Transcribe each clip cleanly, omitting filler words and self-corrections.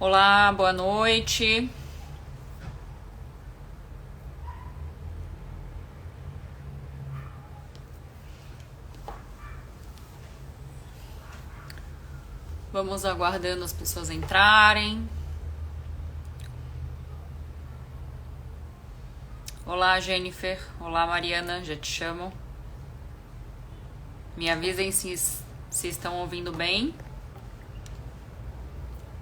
Olá, boa noite. Vamos aguardando as pessoas entrarem. Olá, Jennifer. Olá, Mariana. Já te chamo. Me avisem se estão ouvindo bem.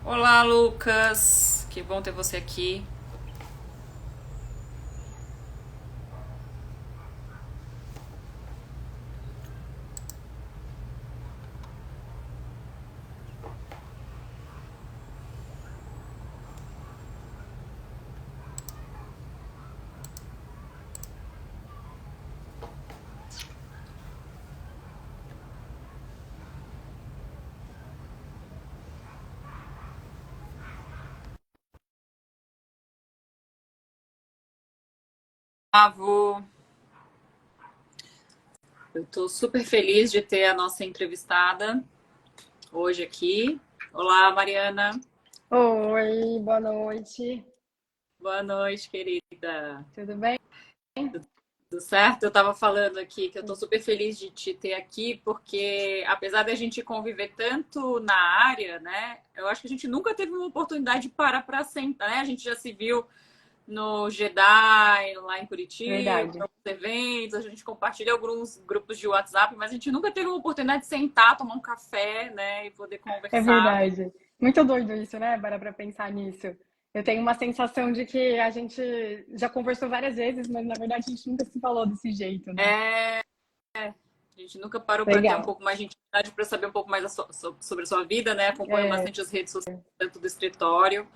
Olá, Lucas. Que bom ter você aqui. Bravo. Eu tô super feliz de ter a nossa entrevistada hoje aqui. Olá, Mariana. Oi, boa noite. Boa noite, querida. Tudo bem? Tudo certo? Eu estava falando aqui que eu estou super feliz de te ter aqui, porque apesar da gente conviver tanto na área, né? Eu acho que a gente nunca teve uma oportunidade de parar para sentar, né? A gente já se viu no Jedi, lá em Curitiba, em Verdade. alguns eventos, a gente compartilha alguns grupos de WhatsApp, mas a gente nunca teve uma oportunidade de sentar, tomar um café, né? E poder É conversar. verdade. Muito doido isso, né? Para pensar nisso. Eu tenho uma sensação de que a gente já conversou várias vezes, mas na verdade a gente nunca se falou desse jeito, né? É, a gente nunca parou para ter um Legal. pouco mais de intimidade, para saber um pouco mais sobre a sua vida, né? Acompanho É, bastante as redes sociais, tanto do escritório,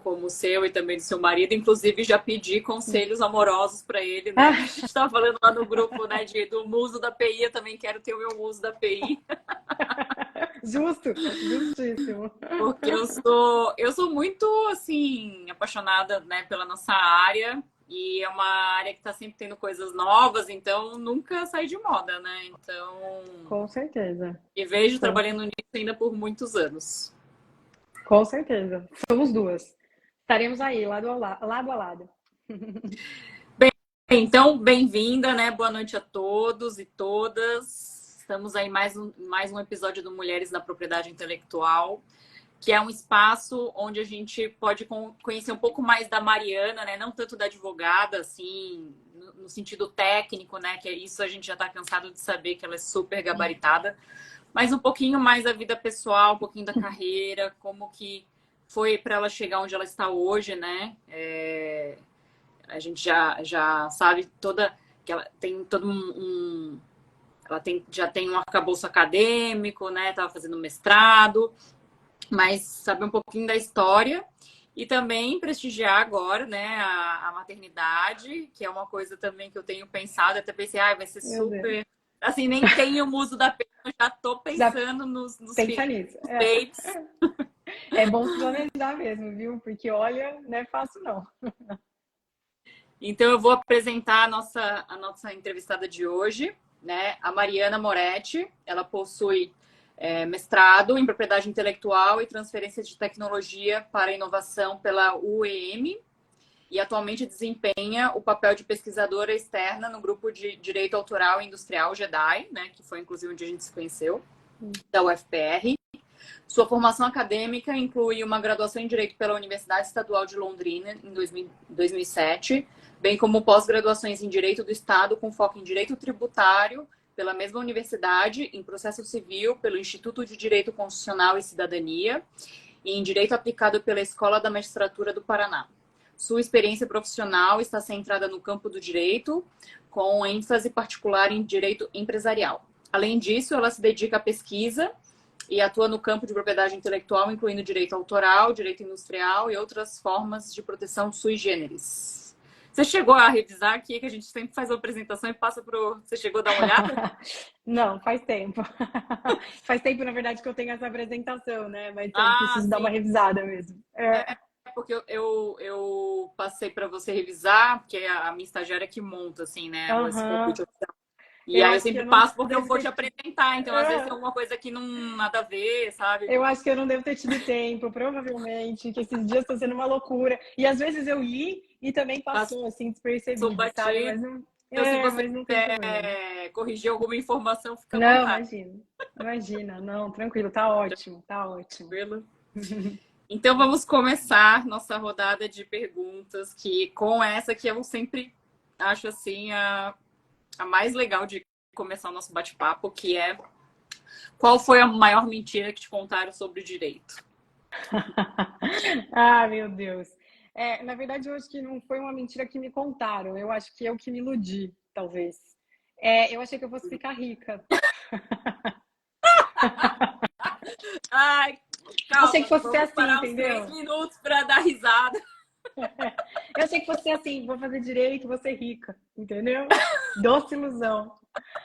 como o seu e também do seu marido. Inclusive, já pedi conselhos amorosos para ele, né? Que a Ah, gente estava falando lá no grupo, né? Do muso da PI. Eu também quero ter o meu muso da PI, justo, justíssimo. porque eu sou muito, assim, apaixonada, né, pela nossa área. E é uma área que está sempre tendo coisas novas, então nunca sai de moda, né? Então, Com certeza. e vejo Com, trabalhando nisso ainda por muitos anos. com certeza. Somos duas. Estaremos aí, lado a lado. Então, bem-vinda, né? Boa noite a todos e todas. Estamos aí mais um episódio do Mulheres na Propriedade Intelectual, que é um espaço onde a gente pode conhecer um pouco mais da Mariana, né? Não tanto da advogada, assim, no sentido técnico, né? Que é isso a gente já está cansado de saber que ela é super gabaritada, mas um pouquinho mais da vida pessoal, um pouquinho da carreira, como que foi para ela chegar onde ela está hoje, né? A gente já sabe toda que ela tem todo ela já tem um arcabouço acadêmico, né? Estava fazendo mestrado, mas saber um pouquinho da história e também prestigiar agora, né, a maternidade, que é uma coisa também que eu tenho pensado, até pensei, vai ser Meu Deus. super, assim, nem tenho o muso da pena, eu já tô Já pensando nos pensa nisso. nos babes. É bom se planejar mesmo, viu? Porque olha, não é fácil não. Então eu vou apresentar a nossa entrevistada de hoje, né? A Mariana Moretti. Ela possui mestrado em propriedade intelectual e transferência de tecnologia para inovação pela UEM e atualmente desempenha o papel de pesquisadora externa no grupo de Direito Autoral e Industrial JEDI, né? Que foi inclusive onde a gente se conheceu, da UFPR. Sua formação acadêmica inclui uma graduação em Direito pela Universidade Estadual de Londrina, em 2007, bem como pós-graduações em Direito do Estado, com foco em Direito Tributário, pela mesma universidade, em Processo Civil, pelo Instituto de Direito Constitucional e Cidadania, e em Direito Aplicado pela Escola da Magistratura do Paraná. Sua experiência profissional está centrada no campo do direito, com ênfase particular em direito empresarial. Além disso, ela se dedica à pesquisa e atua no campo de propriedade intelectual, incluindo direito autoral, direito industrial e outras formas de proteção sui generis. Você chegou a revisar aqui, que a gente sempre faz uma apresentação e passa para o... Você chegou a dar uma olhada? Não, faz tempo. Faz tempo, na verdade, que eu tenho essa apresentação, né? Mas eu Ah, preciso dar sim. uma revisada mesmo. É porque eu passei para você revisar, porque é a minha estagiária que monta, assim, né, esse Aham. convite. E Eu aí eu acho que sempre eu não passo porque eu devo vou ter te tido. apresentar. Então, às vezes, tem Ah, alguma coisa que não nada a ver, sabe? eu acho que eu não devo ter tido tempo, provavelmente, que esses dias estão sendo uma loucura. E às vezes eu li e também passou assim Passou despercebido, sabe? batido. Mas não, Então, se você mas não tem problema. quiser corrigir alguma informação, fica à Não, vontade. imagina. Imagina, não, tranquilo, tá ótimo, tá ótimo. Tranquilo? Então, vamos começar nossa rodada de perguntas, que com essa que eu sempre acho assim a mais legal de começar o nosso bate-papo, que é qual foi a maior mentira que te contaram sobre o direito? Ah, meu Deus. Na verdade, eu acho que não foi uma mentira que me contaram. Eu acho que eu que me iludi, talvez. Eu achei que eu fosse ficar rica. Ai, Eu achei que calma, fosse ser vamos assim, parar uns 3 entendeu? minutos para dar risada. Eu achei que fosse ser assim, vou fazer direito, vou ser rica, entendeu? Doce ilusão.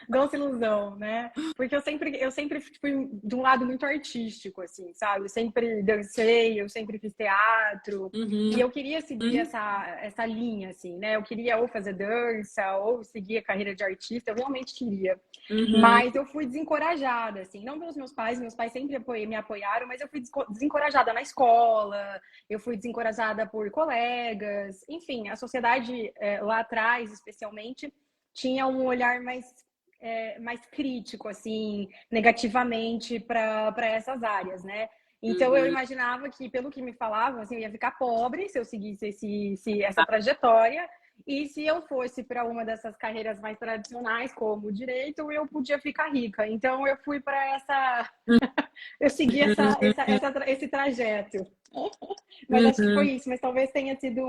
Doce ilusão, né? Porque eu sempre fui de um lado muito artístico, assim, sabe? Eu sempre dancei, eu sempre fiz teatro. E Uhum, eu queria seguir uhum, essa linha, assim, né? Eu queria ou fazer dança, ou seguir a carreira de artista, eu realmente queria. uhum, Mas eu fui desencorajada, assim, não pelos meus pais sempre me apoiaram, mas eu fui desencorajada na escola, eu fui desencorajada por colegas, enfim, a sociedade lá atrás, especialmente, tinha um olhar mais crítico, assim, negativamente para essas áreas, né? Então eu uhum. imaginava que, pelo que me falavam, assim, eu ia ficar pobre se eu seguisse essa trajetória, e se eu fosse para uma dessas carreiras mais tradicionais, como o direito, eu podia ficar rica. Então eu fui para eu segui esse trajeto. Mas acho que foi Uhum. isso, mas talvez tenha sido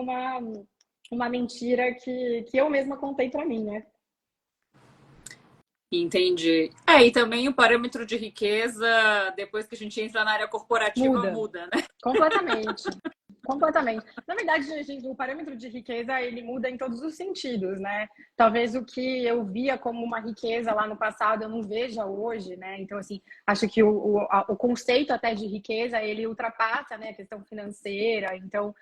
uma mentira que eu mesma contei para mim, né? Entendi. E também o parâmetro de riqueza, depois que a gente entra na área corporativa, Muda. muda, né? Completamente. Completamente. Na verdade, gente, o parâmetro de riqueza, ele muda em todos os sentidos, né? Talvez o que eu via como uma riqueza lá no passado, eu não veja hoje, né? Então, assim, acho que o conceito até de riqueza, ele ultrapassa, né, a questão financeira. Então,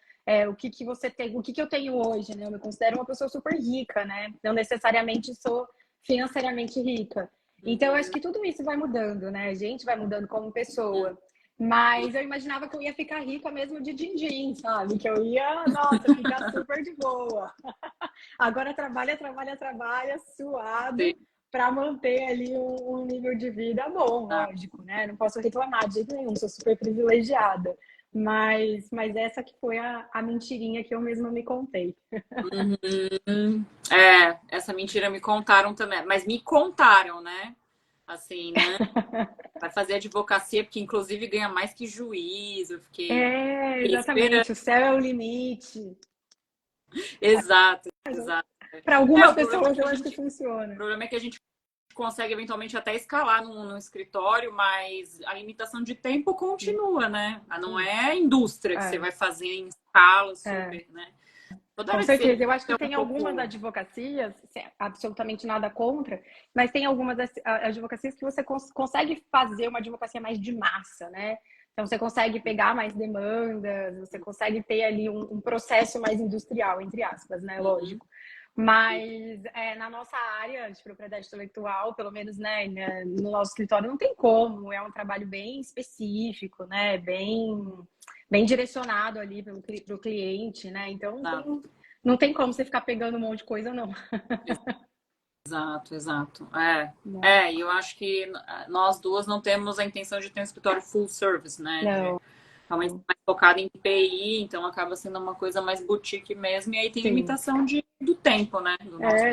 o que que você tem, o que que eu tenho hoje, né? Eu me considero uma pessoa super rica, né? Não necessariamente sou financeiramente rica. Então, eu acho que tudo isso vai mudando, né? A gente vai mudando como pessoa. Mas eu imaginava que eu ia ficar rica mesmo de din-din, sabe? Que eu ia, nossa, ficar super de boa. Agora trabalha, trabalha, trabalha, Sim. suado, para manter ali um nível de vida bom, Ah, lógico, né? Não posso reclamar de jeito nenhum, sou super privilegiada. Mas essa que foi a mentirinha que eu mesma me contei. uhum. Essa mentira me contaram também, mas me contaram, né? Assim, não, vai fazer advocacia, porque inclusive ganha mais que juiz. Eu fiquei esperando. Exatamente, o céu é o limite. Exato, exato. Para algumas O problema é pessoas que eu a acho que gente, o funciona. problema é que a gente consegue eventualmente até escalar num escritório, mas a limitação de tempo continua, né? Não é a indústria que você É, vai fazer em escala é. super, né? Toda Com hora que você certeza. Eu acho é que um tem algumas pouco. advocacias, absolutamente nada contra, mas tem algumas advocacias que você consegue fazer uma advocacia mais de massa, né? Então você consegue pegar mais demandas, você consegue ter ali um processo mais industrial, entre aspas, né? Uhum. Lógico. Mas na nossa área de propriedade intelectual, pelo menos no nosso escritório, não tem como. É um trabalho bem específico, né? Bem direcionado ali para o cliente, né? Então não tem como você ficar pegando um monte de coisa, não. Exato, exato. Não. E eu acho que nós duas não temos a intenção de ter um escritório full service, né? De Não. realmente mais focado em PI, então acaba sendo uma coisa mais boutique mesmo, e aí tem Sim. limitação do tempo, né? Da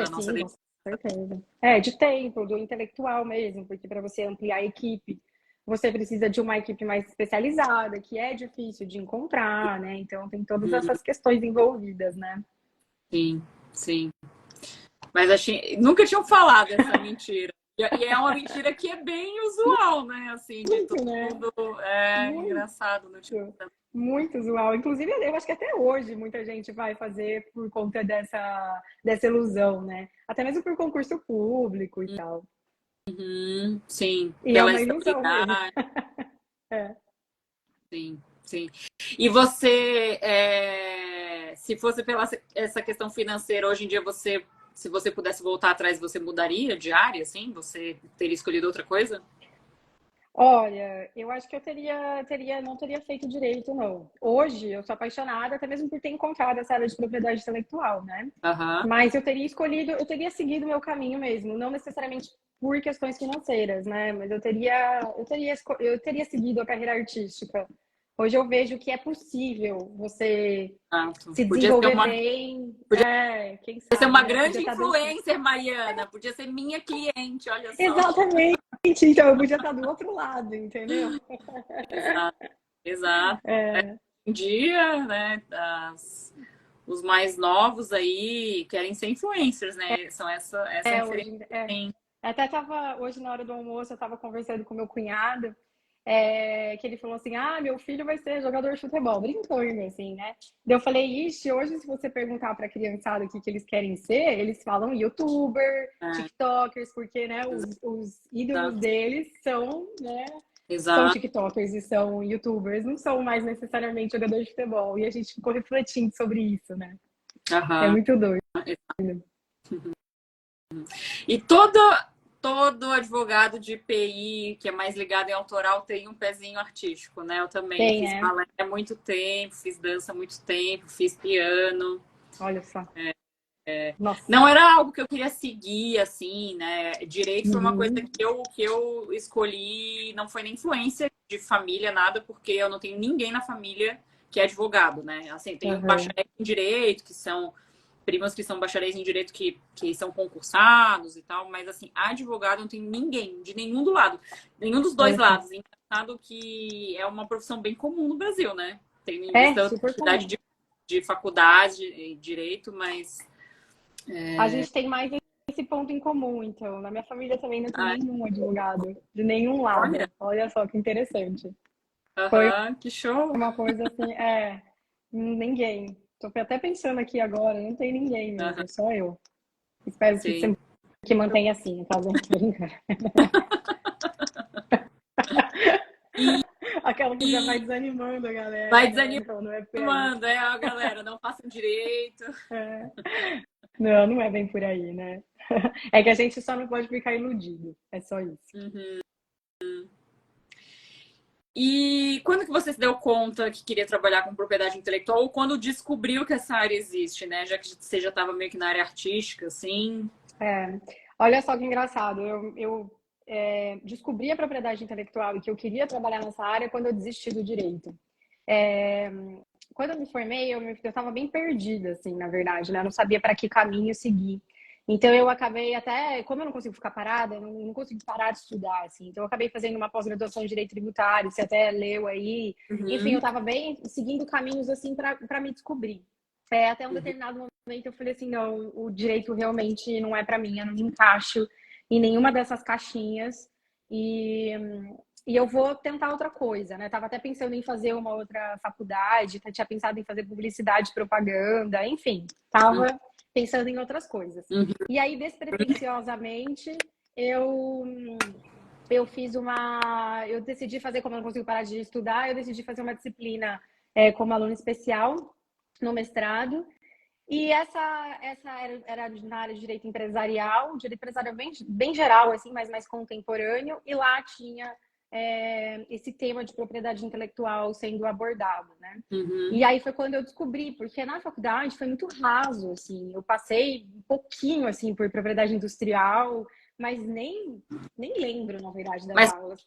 nossa Sim, com certeza. De tempo, do intelectual mesmo, porque para você ampliar a equipe, você precisa de uma equipe mais especializada, que é difícil de encontrar, né? Então tem todas dedicação. essas questões envolvidas, né? Sim, sim. Mas achei, nunca tinham falado essa mentira. E é uma mentira que é bem usual, né? Assim, de todo Muito, né? mundo. Muito. Engraçado no tipo. Muito usual. Inclusive, eu acho que até hoje muita gente vai fazer por conta dessa ilusão, né? Até mesmo por concurso público e tal. Uhum, sim, E é pela uma ilusão mesmo. estabilidade, É. sim, sim. E você, se fosse pela essa questão financeira, hoje em dia você se você pudesse voltar atrás, você mudaria de área, assim? Você teria escolhido outra coisa? Olha, eu acho que não teria feito direito, não. Hoje, eu sou apaixonada, até mesmo por ter encontrado essa área de propriedade intelectual, né? Aham. Mas eu teria seguido o meu caminho mesmo, não necessariamente por questões financeiras, né? Mas eu teria seguido a carreira artística. Hoje eu vejo que é possível você Exato. se desenvolver bem, quem Podia ser sabe, uma né? Podia grande estar dando certo. influencer, Mariana. Podia ser minha cliente, olha só. Exatamente. Então, eu podia estar do outro lado, entendeu? Exato, exato. É, Um dia, né, os mais novos aí querem ser influencers, né? São essa referência hoje, que tem. até tava, hoje na hora do almoço, eu tava conversando com meu cunhado, que ele falou assim, meu filho vai ser jogador de futebol, brincando, assim, né? Daí eu falei, ixi, hoje se você perguntar pra criançada o que eles querem ser, eles falam youtuber, É, tiktokers, porque, né, os ídolos exato, deles são, né, são exato. tiktokers e são youtubers, não são mais necessariamente jogadores de futebol. E a gente ficou refletindo sobre isso, né? É Aham. muito doido. E todo advogado de PI que é mais ligado em autoral tem um pezinho artístico, né? Eu também Tem, fiz né? balé há muito tempo, fiz dança há muito tempo, fiz piano. Olha só. Nossa. Não era algo que eu queria seguir, assim, né? Direito foi uma coisa Uhum. que eu escolhi, não foi nem influência de família, nada, porque eu não tenho ninguém na família que é advogado, né? Assim, tenho Uhum. bacharéis em direito, que são primos que são bacharéis em direito que são concursados e tal, mas assim, advogado não tem ninguém, de nenhum do lado, nenhum dos dois Olha só. lados. Engraçado que é uma profissão bem comum no Brasil, né? Tendo em É, vista a super quantidade comum. de faculdade de direito, mas. A gente tem mais esse ponto em comum, então. Na minha família também não tem Ah, nenhum advogado, de nenhum olha. lado. Olha só que interessante. Foi Aham, que show. uma coisa assim, ninguém. Tô até pensando aqui agora, não tem ninguém Aham, mesmo, só eu. Espero sim. que mantenha assim, tá bom? Tô brincando. E, Aquela que já vai e desanimando a vai galera, né? Não, não é por aí. desanimando, a galera, não façam direito. É. Não, não é bem por aí, né? É que a gente só não pode ficar iludido. É só isso. Uhum. E quando que você se deu conta que queria trabalhar com propriedade intelectual ou quando descobriu que essa área existe, né? Já que você já estava meio que na área artística, assim. É. Olha só que engraçado. Eu descobri a propriedade intelectual e que eu queria trabalhar nessa área quando eu desisti do direito. É, quando eu me formei, eu estava bem perdida, assim, na verdade, né? Eu não sabia para que caminho seguir. Então, eu acabei até, como eu não consigo ficar parada, eu não consigo parar de estudar, assim. Então, eu acabei fazendo uma pós-graduação em Direito Tributário, você até leu aí. Enfim, eu Uhum. estava bem seguindo caminhos, assim, para me descobrir. Até um Uhum. determinado momento, eu falei assim: não, o direito realmente não é para mim, eu não me encaixo em nenhuma dessas caixinhas. E e eu vou tentar outra coisa, né? Tava até pensando em fazer uma outra faculdade, tinha pensado em fazer publicidade, propaganda, enfim, tava pensando em outras coisas. Uhum. E aí, despretensiosamente, eu eu fiz eu decidi fazer, como eu não consigo parar de estudar, eu decidi fazer uma disciplina como aluna especial no mestrado. E essa era na área de direito empresarial bem geral, assim, mas mais contemporâneo, e lá tinha esse tema de propriedade intelectual sendo abordado, né? Uhum. E aí foi quando eu descobri, porque na faculdade foi muito raso, assim, eu passei um pouquinho, assim, por propriedade industrial, mas nem lembro, na verdade, das Mas aulas.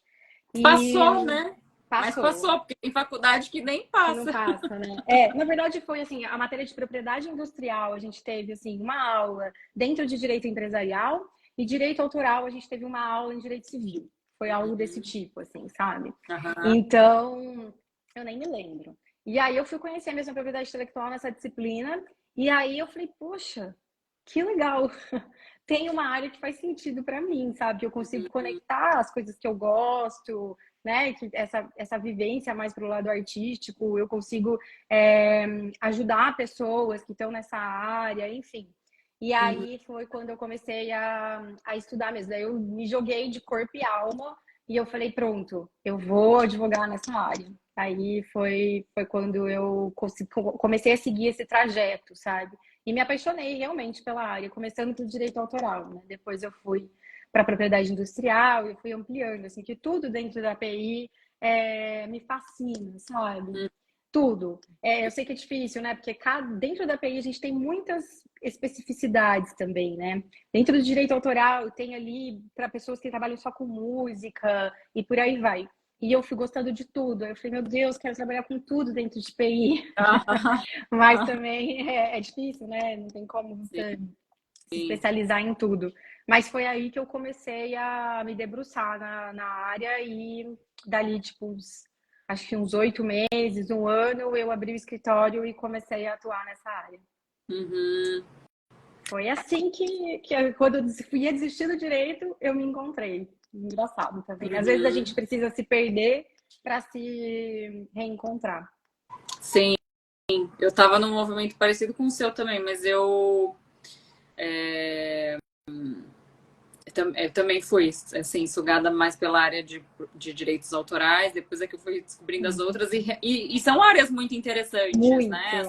E passou, né? Mas passou, passou, porque tem faculdade que nem que não passa. passa, né? Na verdade foi assim, a matéria de propriedade industrial, a gente teve assim uma aula dentro de direito empresarial e direito autoral, a gente teve uma aula em direito civil. Foi algo desse Uhum. tipo, assim, sabe? Aham. Então, eu nem me lembro. E aí eu fui conhecer a mesma propriedade intelectual nessa disciplina, e aí eu falei, poxa, que legal. Tem uma área que faz sentido para mim, sabe? Que eu consigo Uhum. conectar as coisas que eu gosto, né? Que essa vivência mais para o lado artístico, eu consigo ajudar pessoas que estão nessa área, enfim. E Uhum. aí foi quando eu comecei a estudar mesmo. Daí eu me joguei de corpo e alma e eu falei, pronto, eu vou advogar nessa área. Aí foi quando eu comecei a seguir esse trajeto, sabe? E me apaixonei realmente pela área, começando pelo direito autoral, né? Depois eu fui para propriedade industrial e fui ampliando, assim, que tudo dentro da API me fascina, sabe? Tudo. Eu sei que é difícil, né? Porque dentro da API a gente tem muitas especificidades também, né? Dentro do direito autoral tem ali para pessoas que trabalham só com música e por aí vai. E eu fui gostando de tudo. Aí eu falei, meu Deus, quero trabalhar com tudo dentro de TI. Mas também é difícil, né? Não tem como você se especializar em tudo. Mas foi aí que eu comecei a me debruçar na área e dali, tipo, acho que uns 8 meses, um ano, eu abri o escritório e comecei a atuar nessa área. Uhum. Foi assim que quando eu ia desistir do direito, eu me encontrei. Engraçado também. Às vezes a gente precisa se perder para se reencontrar. Sim, eu estava num movimento parecido com o seu também, mas eu também fui, assim, sugada mais pela área de direitos autorais, depois é que eu fui descobrindo as outras, e são áreas muito interessantes, né? As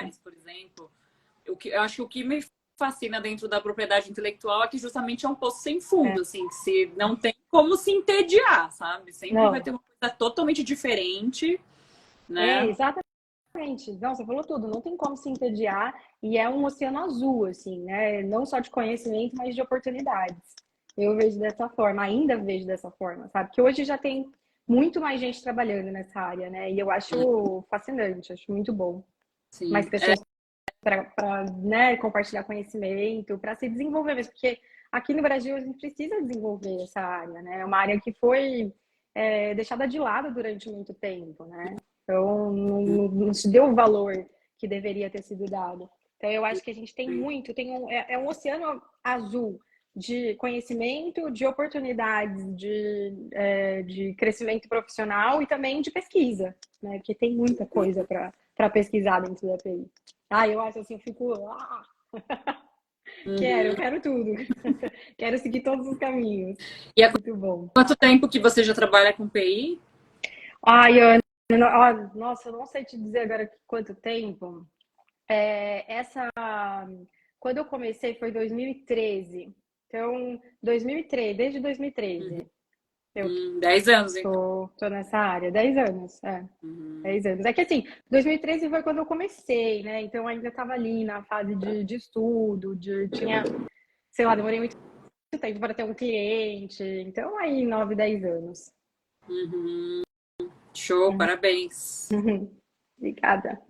Muito. por exemplo. Eu acho que o que me fascina dentro da propriedade intelectual é que justamente é um poço sem fundo, assim, que se não tem como se entediar, sabe? Sempre vai ter uma coisa totalmente diferente, né? Exatamente. Não, você falou tudo, não tem como se entediar e é um oceano azul, assim, né? Não só de conhecimento, mas de oportunidades. Eu vejo dessa forma, ainda vejo dessa forma, sabe? Que hoje já tem muito mais gente trabalhando nessa área, né? E eu acho fascinante, acho muito bom. Mais Sim. pessoas para né, compartilhar conhecimento, para se desenvolver mesmo, porque aqui no Brasil a gente precisa desenvolver essa área, né? É uma área que foi deixada de lado durante muito tempo, né? Então, não se deu o valor que deveria ter sido dado. Então, eu acho que a gente tem muito, um oceano azul de conhecimento, de oportunidades, de crescimento profissional e também de pesquisa, né? Porque tem muita coisa para pesquisar dentro da TI. Eu acho assim, eu fico. Eu quero tudo. Quero seguir todos os caminhos. E há Muito bom. quanto tempo que você já trabalha com PI? Ana, nossa, eu não sei te dizer agora quanto tempo. Quando eu comecei foi 2013. Então, 2013, desde 2013. Eu 10 anos, então. tô nessa área, 10 anos. 10 anos. É que assim, 2013 foi quando eu comecei, né? Então ainda estava ali na fase de estudo, tinha, sei lá, demorei muito tempo para ter um cliente. Então aí 9, 10 anos. Show, parabéns. Obrigada.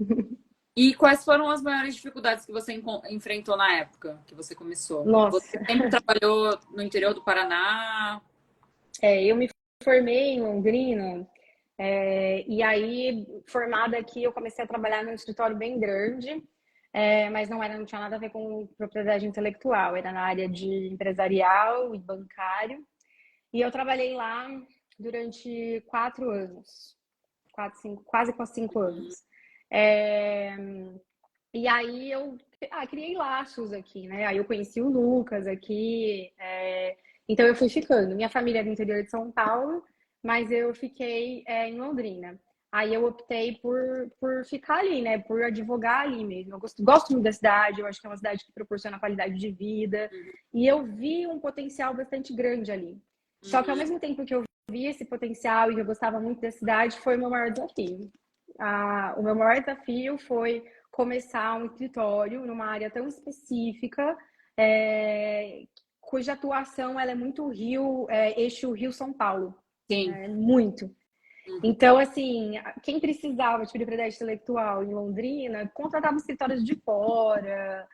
E quais foram as maiores dificuldades que você enfrentou na época que você começou? Você Nossa, sempre trabalhou no interior do Paraná? eu me formei em Londrina, e aí, formada aqui, eu comecei a trabalhar num escritório bem grande, mas não tinha nada a ver com propriedade intelectual, era na área de empresarial e bancário. E eu trabalhei lá durante 4 anos, 5, quase 5 anos. É, e aí eu criei laços aqui, né? Aí eu conheci o Lucas aqui, então eu fui ficando. Minha família é do interior de São Paulo, mas eu fiquei em Londrina. Aí eu optei por ficar ali, né? Por advogar ali mesmo. Eu gosto muito da cidade, eu acho que é uma cidade que proporciona qualidade de vida. E eu vi um potencial bastante grande ali. Só que ao mesmo tempo que eu vi esse potencial e eu gostava muito da cidade, foi o meu maior desafio. O meu maior desafio foi começar um escritório numa área tão específica, cuja atuação ela é muito eixo Rio-São Paulo. Sim. Né? Muito. Então, assim, quem precisava de propriedade intelectual em Londrina, contratava escritórios de fora,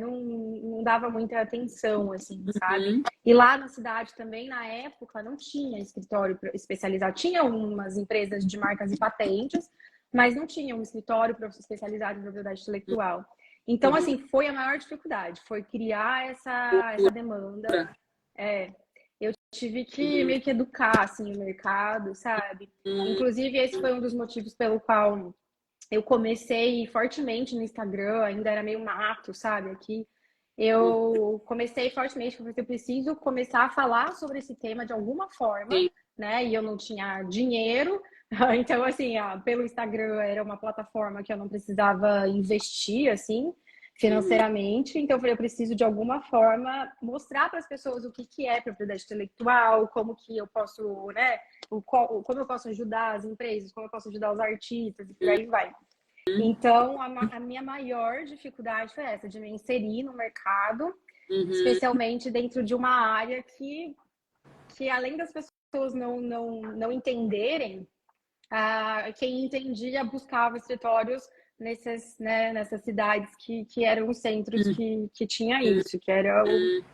não dava muita atenção, assim, sabe? E lá na cidade também, na época, não tinha escritório especializado. Tinha algumas empresas de marcas e patentes, mas não tinha um escritório especializado em propriedade intelectual. Então, assim, foi a maior dificuldade, foi criar essa demanda. Eu tive que meio que educar, assim, o mercado, sabe? Inclusive, esse foi um dos motivos pelo qual eu comecei fortemente no Instagram, ainda era meio mato, sabe? Aqui. Eu comecei fortemente, porque eu preciso começar a falar sobre esse tema de alguma forma, Sim. né? E eu não tinha dinheiro. Então, assim, pelo Instagram era uma plataforma que eu não precisava investir, assim, financeiramente. Então, eu falei, eu preciso de alguma forma mostrar para as pessoas o que que é propriedade intelectual, como que eu posso, né? Como eu posso ajudar as empresas, como eu posso ajudar os artistas e por aí vai. Então, a minha maior dificuldade foi essa, de me inserir no mercado, especialmente dentro de uma área que além das pessoas não entenderem, quem entendia buscava escritórios nessas cidades que eram os centros que tinha isso, que era o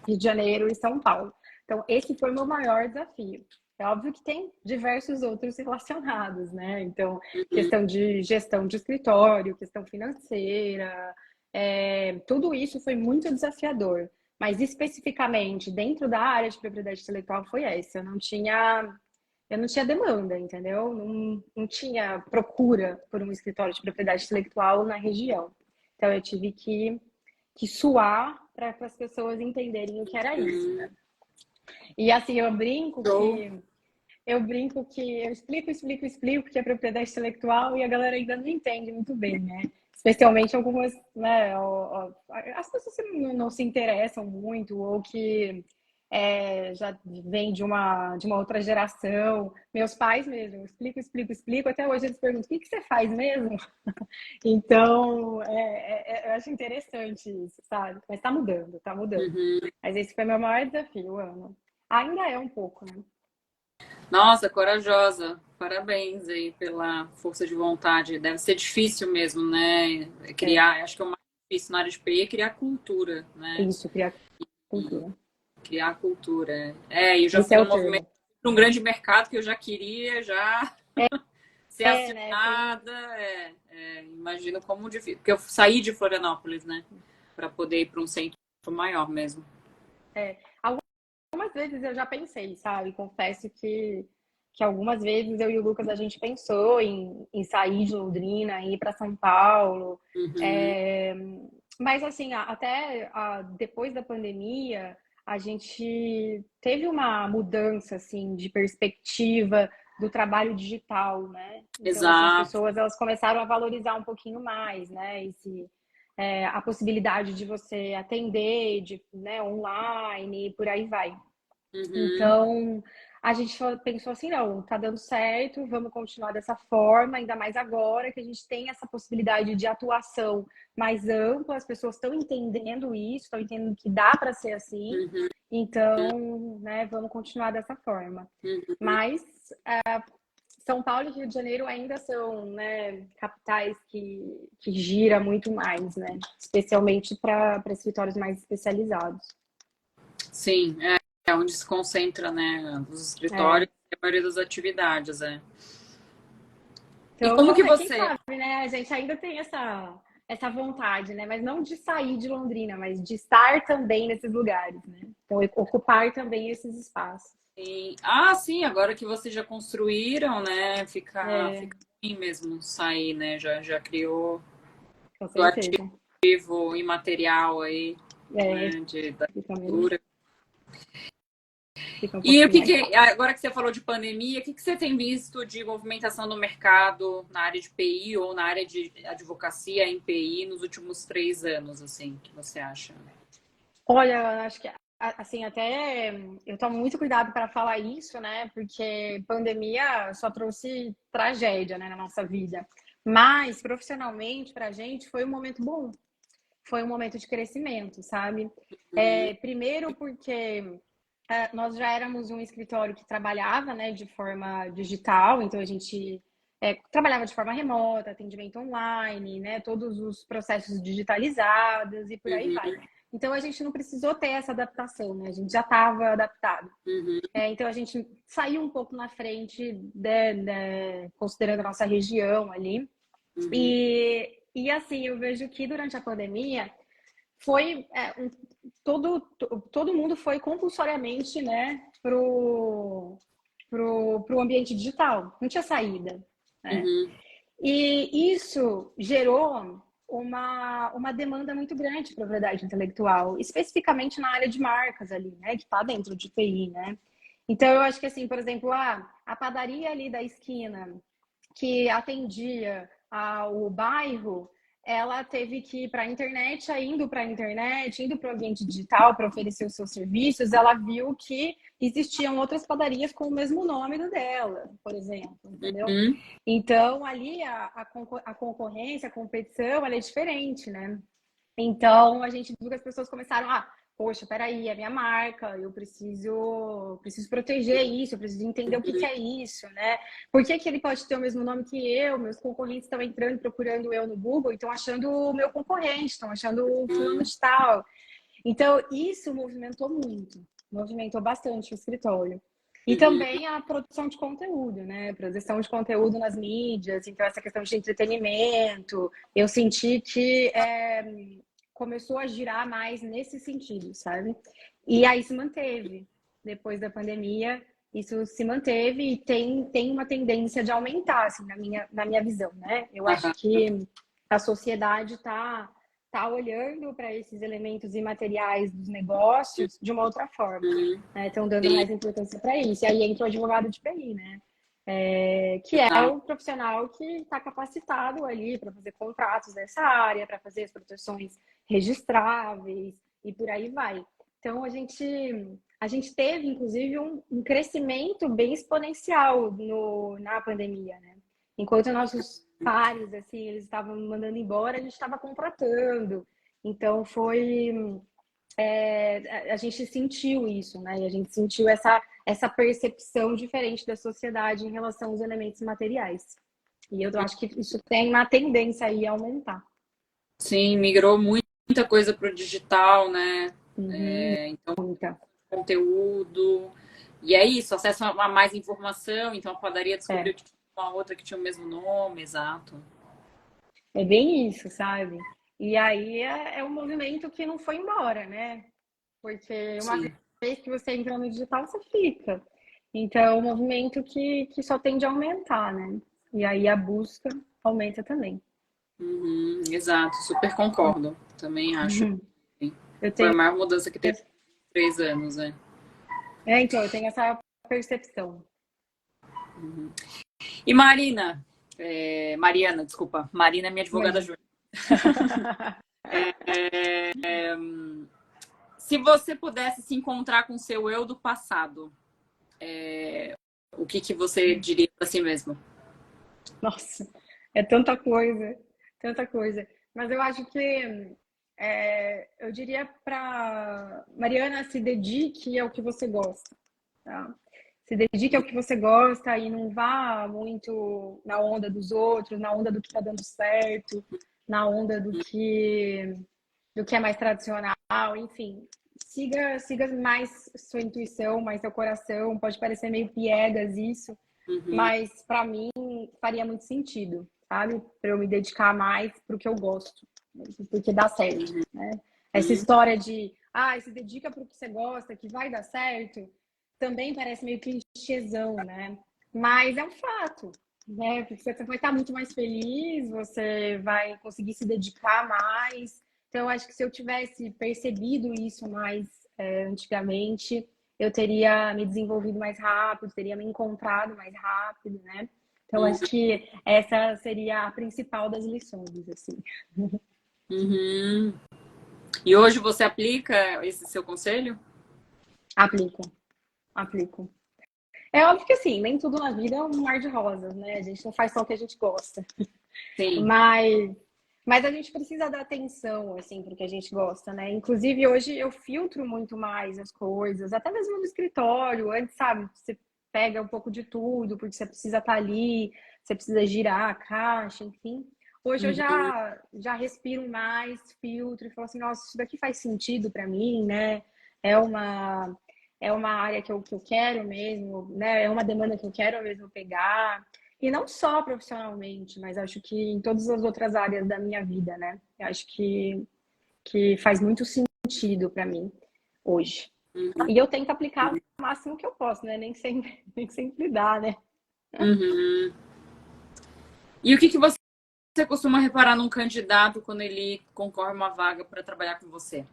Rio de Janeiro e São Paulo. Então, esse foi o meu maior desafio. É óbvio que tem diversos outros relacionados, né? Então, questão de gestão de escritório, questão financeira, tudo isso foi muito desafiador. Mas especificamente dentro da área de propriedade intelectual foi essa. Eu não tinha demanda, entendeu? Não tinha procura por um escritório de propriedade intelectual na região. Então eu tive que suar para as pessoas entenderem o que era isso, né? E assim, eu explico que é propriedade intelectual e a galera ainda não entende muito bem, né? Especialmente algumas, né? As pessoas que não se interessam muito ou que já vem de uma outra geração. Meus pais mesmo, explico. Até hoje eles perguntam, o que você faz mesmo? Então, eu acho interessante isso, sabe? Mas tá mudando, tá mudando. Mas esse foi meu maior desafio, Ana. Ainda é um pouco, né? Nossa, corajosa. Parabéns aí pela força de vontade. Deve ser difícil mesmo, né? Criar, acho que é o mais difícil na área de PI é criar cultura, né? Isso, criar cultura. Criar cultura. Eu já Esse fui é no o termo. movimento para um grande mercado que eu já queria já ser Né? Tem... acionada. Imagino como difícil. Porque eu saí de Florianópolis, né? Para poder ir para um centro maior mesmo. Algumas vezes eu já pensei, sabe? Confesso que algumas vezes eu e o Lucas a gente pensou em sair de Londrina, ir para São Paulo. Mas assim, até depois da pandemia, a gente teve uma mudança assim de perspectiva do trabalho digital, né? Então, assim, as Exato. pessoas elas começaram a valorizar um pouquinho mais, né? A possibilidade de você atender né, online e por aí vai. Então, a gente pensou assim, não, tá dando certo, vamos continuar dessa forma, ainda mais agora que a gente tem essa possibilidade de atuação mais ampla, as pessoas estão entendendo isso, estão entendendo que dá para ser assim, então, né, vamos continuar dessa forma. Mas São Paulo e Rio de Janeiro ainda são, né, capitais que gira muito mais, né, especialmente para escritórios mais especializados. Sim, é onde se concentra, né, os escritórios e a maioria das atividades, E Então, como vamos que ver, quem você... sabe, né? A gente ainda tem essa vontade, né? Mas não de sair de Londrina, mas de estar também nesses lugares, né? Então, ocupar também esses espaços. sim, agora que vocês já construíram, né, fica bem mesmo sair, né, já criou Com do certeza. ativo imaterial aí, né, da cultura. Fica um E pouquinho mais. agora que você falou de pandemia, o que você tem visto de movimentação no mercado na área de PI ou na área de advocacia em PI nos últimos 3 anos, assim, que você acha? Olha, acho que assim, até eu tomo muito cuidado para falar isso, né? Porque pandemia só trouxe tragédia, né, na nossa vida. Mas profissionalmente, para a gente, foi um momento bom. Foi um momento de crescimento, sabe? Primeiro porque nós já éramos um escritório que trabalhava, né, de forma digital, então a gente trabalhava de forma remota, atendimento online, né, todos os processos digitalizados e por aí vai. Então a gente não precisou ter essa adaptação, né? A gente já estava adaptado. Então a gente saiu um pouco na frente, considerando a nossa região ali. E assim, eu vejo que durante a pandemia foi todo mundo foi compulsoriamente, né, pro ambiente digital. Não tinha saída, né? E isso gerou uma demanda muito grande de propriedade intelectual, especificamente na área de marcas ali, né, que está dentro de TI, né? Então, eu acho que, assim, por exemplo, a padaria ali da esquina, que atendia o bairro, ela teve que ir para a internet, indo para a internet, indo para o ambiente digital para oferecer os seus serviços, ela viu que existiam outras padarias com o mesmo nome do dela, por exemplo, entendeu? Uhum. Então, ali a concorrência, a competição, ela é diferente, né? Então, a gente viu que as pessoas começaram, poxa, peraí, é minha marca, eu preciso proteger isso, eu preciso entender o que que é isso, né? Por que que ele pode ter o mesmo nome que eu? Meus concorrentes estão entrando, procurando eu no Google, e estão achando o meu concorrente, estão achando o fulano de tal. Então, isso movimentou bastante o escritório. E Uhum. também a produção de conteúdo, né? Produção de conteúdo nas mídias, então essa questão de entretenimento, eu senti que começou a girar mais nesse sentido, sabe? E aí se manteve. Depois da pandemia, isso se manteve e tem uma tendência de aumentar, assim, na minha visão, né? Eu acho que a sociedade está olhando para esses elementos imateriais dos negócios de uma outra forma, Uhum. né? Estão dando Sim, mais importância para isso. E aí entra o advogado de TI, né? Que é tá. o profissional que está capacitado ali para fazer contratos nessa área, para fazer as proteções registráveis e por aí vai. Então, a gente teve, inclusive, um crescimento bem exponencial na pandemia, né? Enquanto nossos pares, assim, eles estavam mandando embora, a gente estava contratando. Então, a gente sentiu isso, né? E a gente sentiu essa percepção diferente da sociedade em relação aos elementos materiais. E eu acho que isso tem uma tendência aí a aumentar. Sim, migrou muita coisa para o digital, né? Uhum, Então, muita. conteúdo. E é isso, acesso a mais informação. Então, a padaria descobriu É, que tinha uma outra que tinha o mesmo nome, exato. é bem isso, sabe? E aí é um movimento que não foi embora, né? Porque uma Sim. vez que você entra no digital, você fica. Então, é um movimento que só tende a aumentar, né? E aí a busca aumenta também. Uhum, exato, super concordo. Também acho. Uhum. Que Eu foi a tenho. maior mudança que teve em 3 anos, né? Então, eu tenho essa percepção. E Marina, Mariana, desculpa, Marina é minha advogada Imagina. júnior. Se você pudesse se encontrar com o seu eu do passado, o que você diria para si mesmo? Nossa, é tanta coisa, tanta coisa. Mas eu acho que eu diria para Mariana, se dedique ao que você gosta, tá? Se dedique ao que você gosta e não vá muito na onda dos outros, na onda do que está dando certo, na onda do que é mais tradicional, enfim. Siga mais sua intuição, mais seu coração. Pode parecer meio piegas isso, Uhum, mas para mim faria muito sentido, sabe? Para eu me dedicar mais para o que eu gosto, porque dá certo, né? Essa uhum, história de, se dedica para o que você gosta, que vai dar certo, também parece meio clichêzão, né? Mas é um fato, né? Porque você vai estar muito mais feliz, você vai conseguir se dedicar mais. Então, eu acho que se eu tivesse percebido isso mais antigamente, eu teria me desenvolvido mais rápido, teria me encontrado mais rápido, né? Então, uhum, acho que essa seria a principal das lições, assim. uhum. E hoje você aplica esse seu conselho? Aplico, aplico. É óbvio que, assim, nem tudo na vida é um mar de rosas, né? A gente não faz só o que a gente gosta. Sim. Mas a gente precisa dar atenção, assim, para o que a gente gosta, né? Inclusive, hoje eu filtro muito mais as coisas, até mesmo no escritório. Antes, sabe, você pega um pouco de tudo, porque você precisa estar ali, você precisa girar a caixa, enfim. Hoje eu Uhum, já respiro mais, filtro e falo assim, nossa, isso daqui faz sentido para mim, né? É uma, é uma área que eu quero mesmo, né? É uma demanda que eu quero mesmo pegar. E não só profissionalmente, mas acho que em todas as outras áreas da minha vida, né? Eu acho que faz muito sentido para mim hoje. uhum, E eu tento aplicar o máximo que eu posso, né? Nem sempre dá, né? uhum. E o que você costuma reparar num candidato quando ele concorre a uma vaga para trabalhar com você?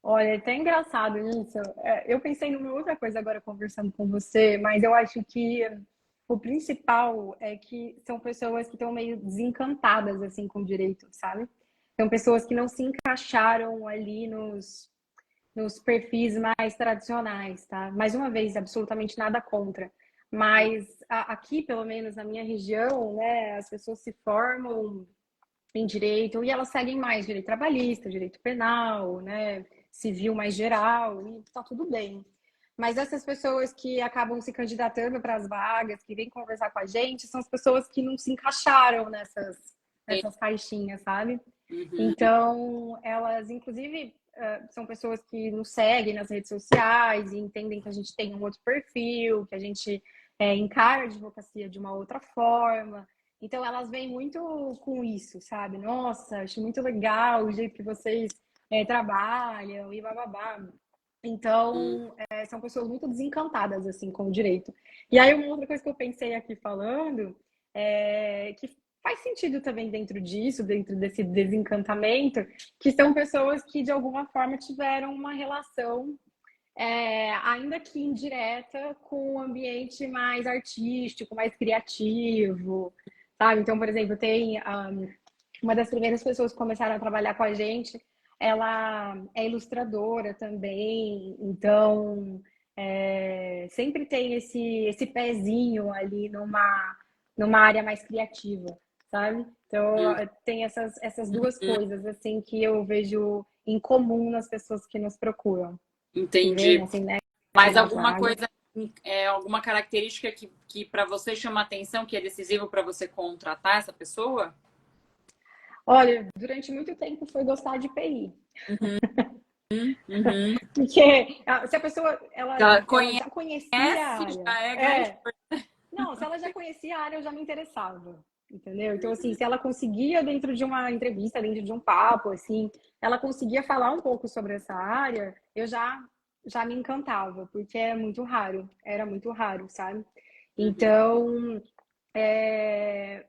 Olha, é até engraçado isso. Eu pensei numa outra coisa agora conversando com você, mas eu acho que o principal é que são pessoas que estão meio desencantadas assim com o direito, sabe? São pessoas que não se encaixaram ali nos perfis mais tradicionais, tá? Mais uma vez, absolutamente nada contra. Mas aqui, pelo menos na minha região, né, as pessoas se formam em direito e elas seguem mais direito trabalhista, direito penal, né, civil mais geral, e tá tudo bem. Mas essas pessoas que acabam se candidatando para as vagas, que vêm conversar com a gente, são as pessoas que não se encaixaram nessas caixinhas, sabe? Uhum. Então, elas, inclusive, são pessoas que nos seguem nas redes sociais e entendem que a gente tem um outro perfil, que a gente encara a advocacia de uma outra forma. Então, elas vêm muito com isso, sabe? Nossa, acho muito legal o jeito que vocês trabalham e bababá. Então, são pessoas muito desencantadas, assim, com o direito. E aí, uma outra coisa que eu pensei aqui falando é que faz sentido também dentro disso, dentro desse desencantamento, que são pessoas que, de alguma forma, tiveram uma relação, ainda que indireta, com um ambiente mais artístico, mais criativo, sabe? Então, por exemplo, tem uma das primeiras pessoas que começaram a trabalhar com a gente, ela é ilustradora também, então sempre tem esse pezinho ali numa área mais criativa, sabe? Então, tem essas duas Uhum. coisas, assim, que eu vejo em comum nas pessoas que nos procuram, que vêm, Entendi. assim, né, Mas nas alguma vagas. coisa, alguma característica que para você chama atenção, que é decisivo para você contratar essa pessoa? Olha, durante muito tempo foi gostar de PI. Uhum. Uhum. Porque se a pessoa Ela ela conhece, já conhecia a área, já é grande. não, se ela já conhecia a área, eu já me interessava, entendeu? Então, assim, se ela conseguia, dentro de uma entrevista, dentro de um papo, assim, ela conseguia falar um pouco sobre essa área, eu já me encantava, porque é muito raro, era muito raro, sabe? Uhum. Então,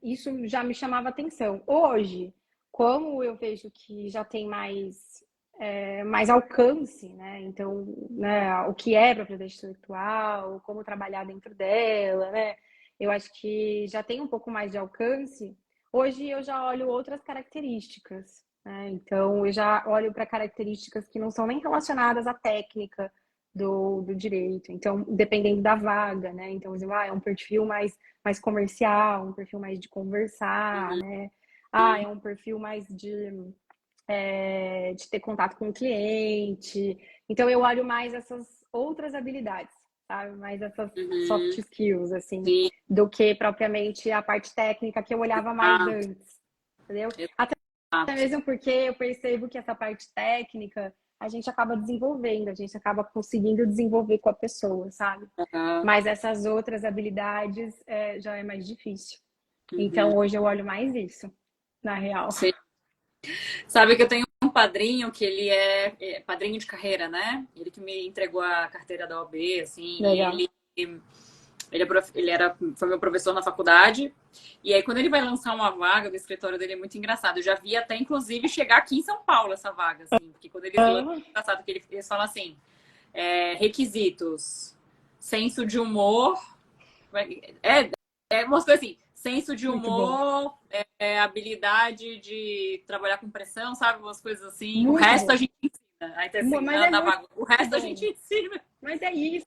isso já me chamava atenção. Hoje, como eu vejo que já tem mais alcance, né? Então, né, o que é propriedade intelectual, como trabalhar dentro dela, né? Eu acho que já tem um pouco mais de alcance. Hoje eu já olho outras características, né? Então, eu já olho para características que não são nem relacionadas à técnica do direito. Então, dependendo da vaga, né? Então, é um perfil mais comercial, um perfil mais de conversar, né? É um perfil mais de ter contato com o cliente. Então, eu olho mais essas outras habilidades, sabe? Mais essas soft Uhum. skills, assim, Sim, do que propriamente a parte técnica que eu olhava mais exato, antes, entendeu? Até exato. mesmo porque eu percebo que essa parte técnica a gente acaba desenvolvendo, a gente acaba conseguindo desenvolver com a pessoa, sabe? Uhum. Mas essas outras habilidades já é mais difícil. Uhum. Então, hoje eu olho mais isso, na real. Sim. Sabe que eu tenho um padrinho que ele é padrinho de carreira, né? Ele que me entregou a carteira da OAB, assim, Legal. e foi meu professor na faculdade. E aí, quando ele vai lançar uma vaga do escritório dele, é muito engraçado. Eu já vi até, inclusive, chegar aqui em São Paulo essa vaga, assim, porque quando eles lançam, é engraçado que eles falam assim: requisitos, senso de humor, mostrou assim, senso de Muito bom. humor, habilidade de trabalhar com pressão, sabe? Umas coisas assim. O Muito resto a bom. gente ensina. Aí tá assim, Mas é na muito vaga, o resto a gente bom. ensina. Mas é isso,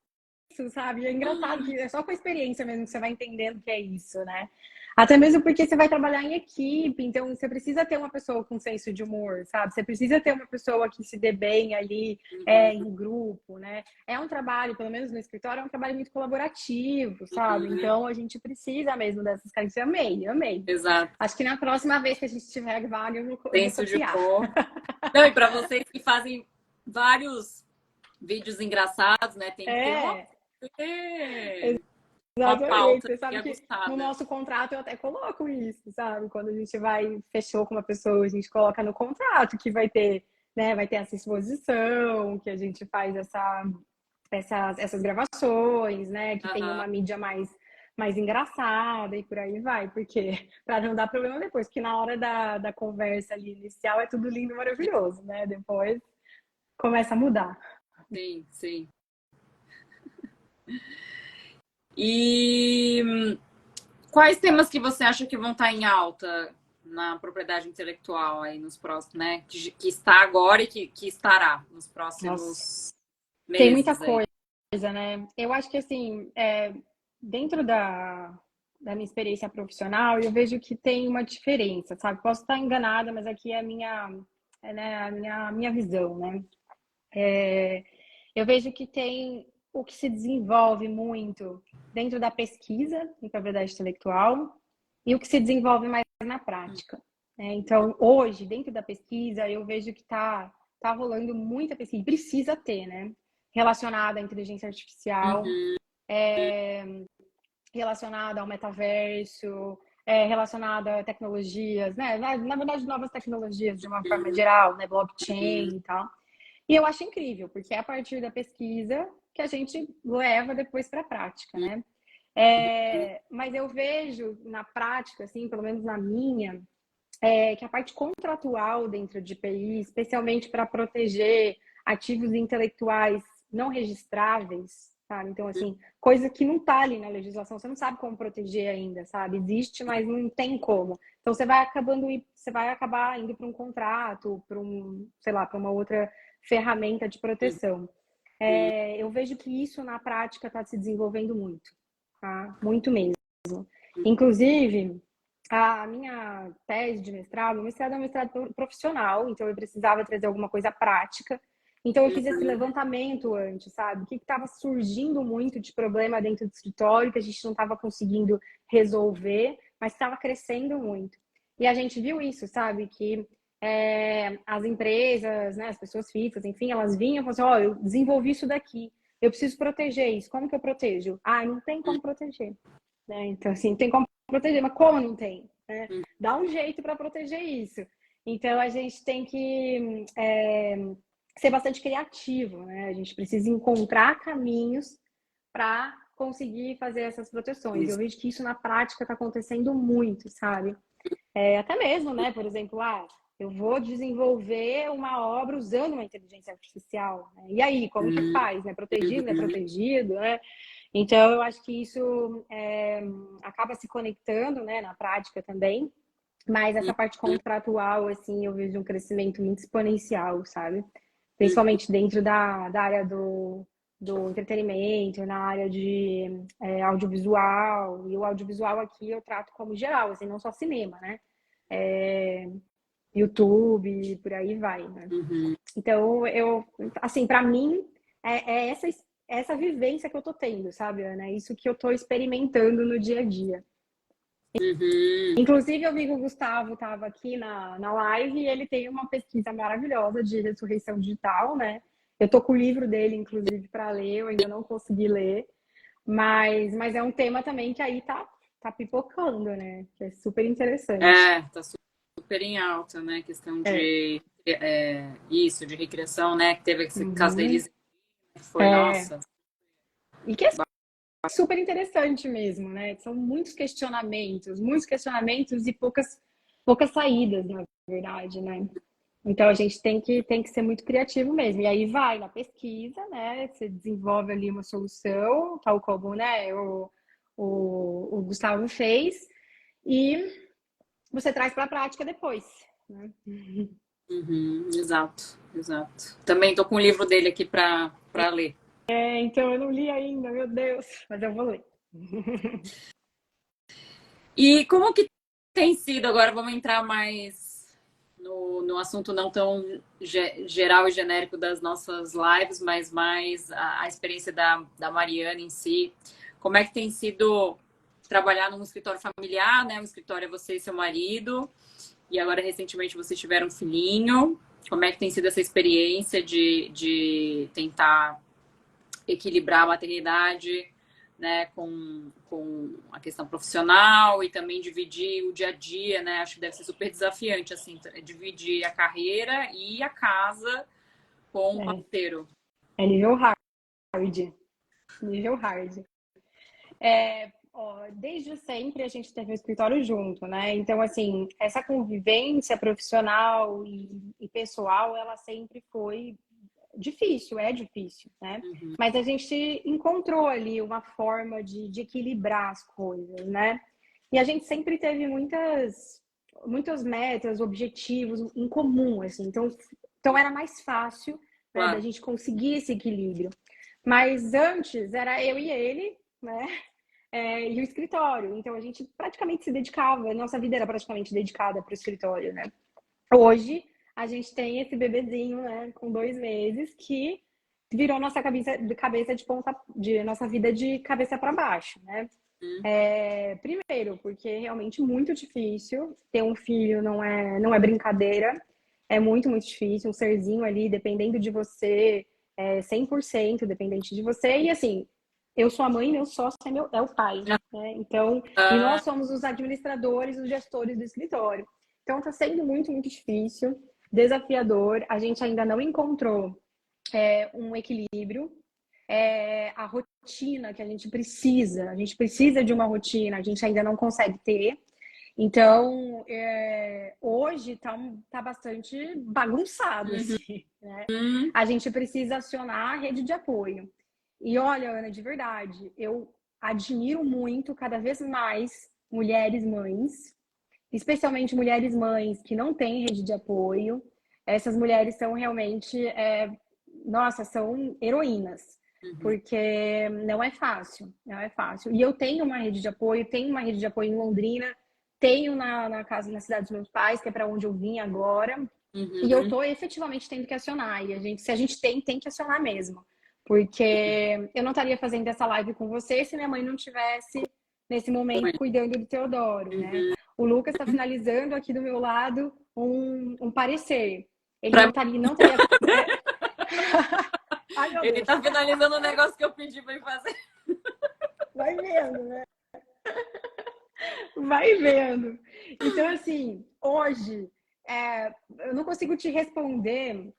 sabe? É engraçado que é só com a experiência mesmo que você vai entendendo que é isso, né? Até mesmo porque você vai trabalhar em equipe, então você precisa ter uma pessoa com senso de humor, sabe? Você precisa ter uma pessoa que se dê bem ali em grupo, né? É um trabalho, pelo menos no escritório, é um trabalho muito colaborativo, sabe? Uhum. Então a gente precisa mesmo dessas características. Amei, amei. Exato. Acho que na próxima vez que a gente tiver vaga, eu vou Senso de copiar. humor. Não, e para vocês que fazem vários vídeos engraçados, né? Tem que ter É, uma exatamente. pauta Você sabe que no aguçada. nosso contrato eu até coloco isso, sabe? Quando a gente fechou com uma pessoa, a gente coloca no contrato que vai ter, né? Vai ter essa exposição, que a gente faz essas gravações, né? Que tem Aham. uma mídia mais engraçada e por aí vai, porque para não dar problema depois, porque na hora da conversa ali inicial é tudo lindo e maravilhoso, né? Depois. começa a mudar. Sim, sim. E quais temas que você acha que vão estar em alta na propriedade intelectual aí nos próximos, né? Que está agora e que estará nos Nossa, próximos tem muita meses aí? coisa, né? Eu acho que, assim, dentro da minha experiência profissional, eu vejo que tem uma diferença, sabe? Posso estar enganada, mas aqui é a minha visão, né? Eu vejo que tem o que se desenvolve muito dentro da pesquisa em propriedade intelectual e o que se desenvolve mais na prática, né? Então, hoje, dentro da pesquisa, eu vejo que tá rolando muita pesquisa, e precisa ter, né? Relacionada à inteligência artificial, Uhum, relacionada ao metaverso, relacionada a tecnologias, né? Na verdade, novas tecnologias de uma forma geral, né? Blockchain e tal. E eu acho incrível, porque é a partir da pesquisa que a gente leva depois para a prática, né? Mas eu vejo na prática, assim, pelo menos na minha, que a parte contratual dentro de PI, especialmente para proteger ativos intelectuais não registráveis, sabe? Então, assim, coisa que não está ali na legislação, você não sabe como proteger ainda, sabe? Existe, mas não tem como. Então, você vai acabar indo para um contrato, para sei lá, para uma outra ferramenta de proteção. Eu vejo que isso na prática está se desenvolvendo muito, tá? Muito mesmo. Inclusive, a minha tese de mestrado, o mestrado é um mestrado profissional, então eu precisava trazer alguma coisa prática. Então eu fiz esse levantamento antes, sabe? O que estava surgindo muito de problema dentro do escritório, que a gente não estava conseguindo resolver, mas estava crescendo muito. E a gente viu isso, sabe? Que as empresas, né, as pessoas físicas, enfim, elas vinham e falavam assim, eu desenvolvi isso daqui, eu preciso proteger isso. Como que eu protejo? Ah, não tem como proteger. Né? Então, assim, tem como proteger, mas como não tem? Né? Dá um jeito para proteger isso. Então, a gente tem que ser bastante criativo, né? A gente precisa encontrar caminhos para conseguir fazer essas proteções. Eu isso. vejo que isso na prática está acontecendo muito, sabe? Até mesmo, né? Por exemplo, eu vou desenvolver uma obra usando uma inteligência artificial. Né? E aí, como que faz? Né? Protegido, não é protegido, né? Então, eu acho que isso acaba se conectando, né, na prática também, mas essa parte contratual, assim, eu vejo um crescimento muito exponencial, sabe? Principalmente dentro da área do entretenimento, na área de audiovisual, e o audiovisual aqui eu trato como geral, assim, não só cinema, né? YouTube, por aí vai, né? Então, assim, para mim, é essa vivência que eu tô tendo, sabe, Ana? É isso que eu tô experimentando no dia a dia. Inclusive, eu vi que o Gustavo estava aqui na live e ele tem uma pesquisa maravilhosa de ressurreição digital, né? Eu tô com o livro dele, inclusive, para ler, eu ainda não consegui ler, mas é um tema também que aí tá pipocando, né? Que é super interessante. Tá super em alta, né? Questão É. de isso, de recriação, né? Que teve esse caso da Uhum. Elise, que foi, nossa. E que é super interessante mesmo, né? São muitos questionamentos e poucas saídas, na verdade, né? Então a gente tem que ser muito criativo mesmo. E aí vai na pesquisa, né? Você desenvolve ali uma solução, tal como, né, o Gustavo fez, e você traz para a prática depois, né? Exato, exato. Também tô com o livro dele aqui para ler. Então eu não li ainda, meu Deus, mas eu vou ler. E como que tem sido, agora vamos entrar mais no assunto não tão geral e genérico das nossas lives, mas mais a experiência da Mariana em si. Como é que tem sido trabalhar num escritório familiar, né? Um escritório é você e seu marido, e agora recentemente vocês tiveram um filhinho. Como é que tem sido essa experiência de tentar equilibrar a maternidade, né, com a questão profissional e também dividir o dia a dia, né? Acho que deve ser super desafiante, assim, dividir a carreira e a casa com o parceiro. É nível hard. Nível hard. Desde sempre a gente teve um escritório junto, né? Então, assim, essa convivência profissional e pessoal, ela sempre foi difícil, é difícil, né? Mas a gente encontrou ali uma forma de equilibrar as coisas, né? E a gente sempre teve muitas metas, objetivos em comum, assim. Então era mais fácil, né, Claro. da gente conseguir esse equilíbrio. Mas antes era eu e ele, né? E o escritório. Então a gente praticamente se dedicava, nossa vida era praticamente dedicada para o escritório, né? Hoje a gente tem esse bebezinho, né, com 2 meses, que virou nossa cabeça de ponta, de nossa vida de cabeça para baixo, né? Primeiro, porque é realmente muito difícil ter um filho, não é brincadeira, é muito, muito difícil, um serzinho ali, dependendo de você, 100% dependente de você, e assim, eu sou a mãe, meu sócio é o pai, né? Então, e nós somos os administradores, os gestores do escritório. Então, está sendo muito, muito difícil, desafiador. A gente ainda não encontrou um equilíbrio. A rotina que a gente precisa de uma rotina, a gente ainda não consegue ter. Então, hoje tá bastante bagunçado, assim, né? A gente precisa acionar a rede de apoio. E olha, Ana, de verdade, eu admiro muito, cada vez mais, mulheres mães, especialmente mulheres mães que não têm rede de apoio. Essas mulheres são realmente, nossa, são heroínas, porque não é fácil, não é fácil. E eu tenho uma rede de apoio, em Londrina, tenho na casa, na cidade dos meus pais, que é para onde eu vim agora, e eu tô efetivamente tendo que acionar. E se a gente tem que acionar mesmo. Porque eu não estaria fazendo essa live com você se minha mãe não tivesse, nesse momento, cuidando do Teodoro, né? O Lucas está finalizando aqui do meu lado um parecer. Ele não estaria. Ai, meu Deus. Ele está finalizando o negócio que eu pedi para ele fazer. Vai vendo, né? Vai vendo. Então, assim, hoje, eu não consigo te responder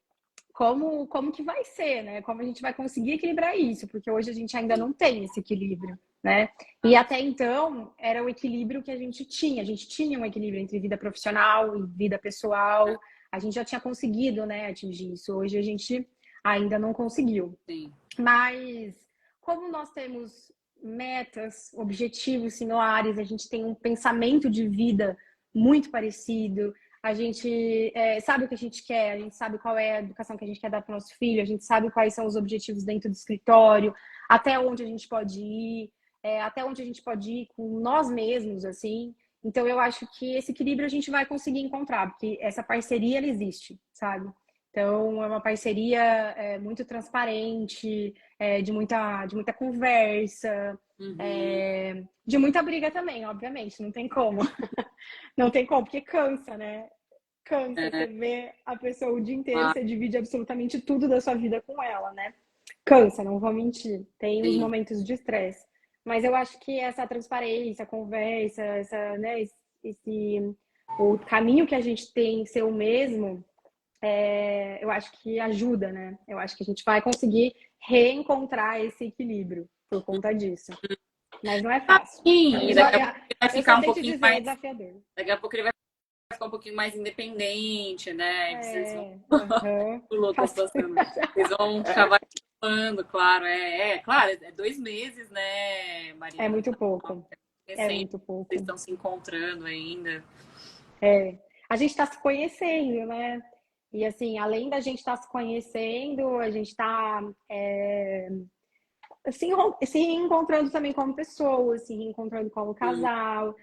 como que vai ser, né? Como a gente vai conseguir equilibrar isso, porque hoje a gente ainda não tem esse equilíbrio, né? E até então era o equilíbrio que a gente tinha. A gente tinha um equilíbrio entre vida profissional e vida pessoal. A gente já tinha conseguido, né, atingir isso. Hoje a gente ainda não conseguiu. Sim. Mas como nós temos metas, objetivos similares, a gente tem um pensamento de vida muito parecido, a gente sabe o que a gente quer, a gente sabe qual é a educação que a gente quer dar para o nosso filho, a gente sabe quais são os objetivos dentro do escritório, até onde a gente pode ir, até onde a gente pode ir com nós mesmos, assim. Então, eu acho que esse equilíbrio a gente vai conseguir encontrar, porque essa parceria, ela existe, sabe? Então, é uma parceria muito transparente, de muita conversa, de muita briga também, obviamente, não tem como. Não tem como, porque cansa, né? Cansa, você vê a pessoa o dia inteiro, você divide absolutamente tudo da sua vida com ela, né? Cansa, não vou mentir. Tem uns momentos de estresse. Mas eu acho que essa transparência, a conversa, né, o caminho que a gente tem ser o mesmo, eu acho que ajuda, né? Eu acho que a gente vai conseguir reencontrar esse equilíbrio por conta disso. Mas não é fácil. Sim, daqui a pouco ele vai ficar um pouquinho mais. É desafiador. Daqui a pouco ele vai ficar um pouquinho mais independente, né? Vocês vão. O louco passando. Vocês vão acabar falando, claro. Claro, 2 meses, né, Maria? É muito pouco. É muito pouco. Vocês estão se encontrando ainda. A gente está se conhecendo, né? E assim, além da gente estar se conhecendo, a gente está se reencontrando também como pessoa, se reencontrando como casal,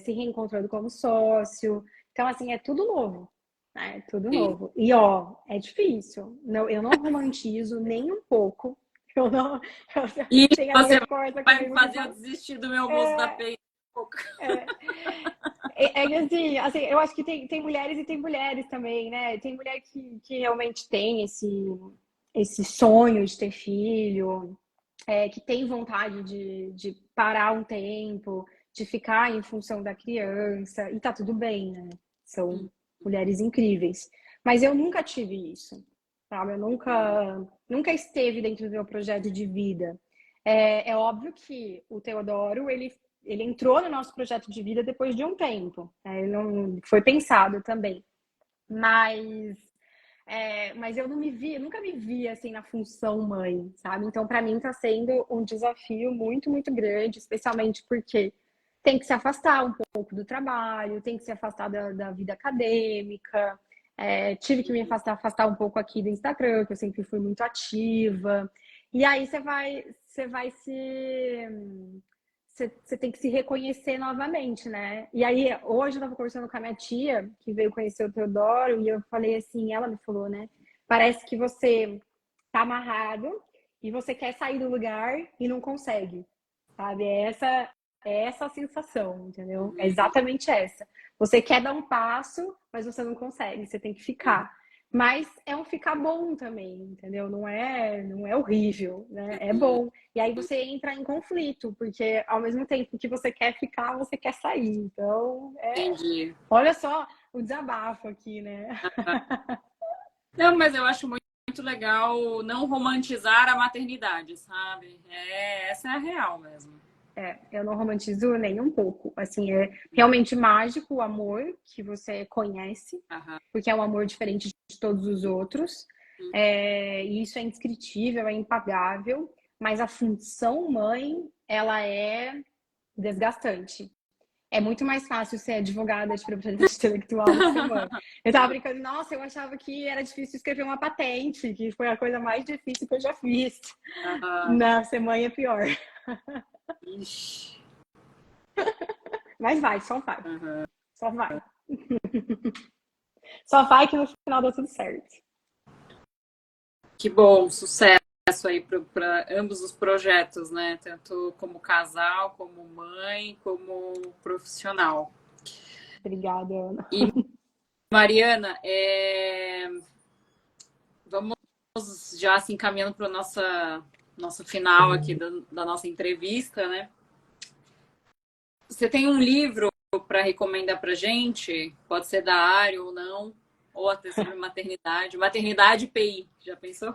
se reencontrando como sócio. Então, assim, é tudo novo, né? Tudo novo. E, ó, é difícil. Não, eu não romantizo nem um pouco. Eu não... E você vai me fazer eu desistir do meu moço da peita um pouco. Assim, eu acho que tem mulheres e tem mulheres também, né? Tem mulher que realmente tem esse sonho de ter filho, que tem vontade de parar um tempo, de ficar em função da criança, e tá tudo bem, né? São mulheres incríveis. Mas eu nunca tive isso, sabe? Eu nunca esteve dentro do meu projeto de vida. É óbvio que o Teodoro, ele entrou no nosso projeto de vida depois de um tempo, né? Ele não foi pensado também. Mas Mas eu nunca me vi assim na função mãe, sabe? Então, para mim, está sendo um desafio muito, muito grande, especialmente porque tem que se afastar um pouco do trabalho, tem que se afastar da vida acadêmica. Tive que me afastar um pouco aqui do Instagram, que eu sempre fui muito ativa. E aí você tem que se reconhecer novamente, né? E aí, hoje eu estava conversando com a minha tia, que veio conhecer o Teodoro, e eu falei assim, ela me falou, né? Parece que você tá amarrado e você quer sair do lugar e não consegue, sabe? É essa a sensação, entendeu? É exatamente essa. Você quer dar um passo, mas você não consegue, você tem que ficar. Mas é um ficar bom também, entendeu? Não é horrível, né? É bom. E aí você entra em conflito, porque ao mesmo tempo que você quer ficar, você quer sair. Então, Entendi. olha só o desabafo aqui, né? Não, mas eu acho muito legal não romantizar a maternidade, sabe? Essa é a real mesmo. Eu não romantizo nem um pouco. Assim, é realmente mágico o amor que você conhece, Aham. porque é um amor diferente de todos os outros. E isso é indescritível, é impagável, mas a função mãe, ela é desgastante. É muito mais fácil ser advogada de propriedade intelectual do que ser mãe. Eu tava brincando, nossa, eu achava que era difícil escrever uma patente, que foi a coisa mais difícil que eu já fiz. Aham. Não, ser mãe é pior. Ixi. Mas vai, só vai. Aham. Só vai. Só vai que no final dá tudo certo. Que bom, sucesso aí para ambos os projetos, né? Tanto como casal, como mãe, como profissional. Obrigada, Ana. E Mariana, vamos já assim encaminhando para o nosso final aqui da nossa entrevista, né? Você tem um livro para recomendar para gente? Pode ser da área ou não, ou até sobre maternidade. Maternidade PI, já pensou?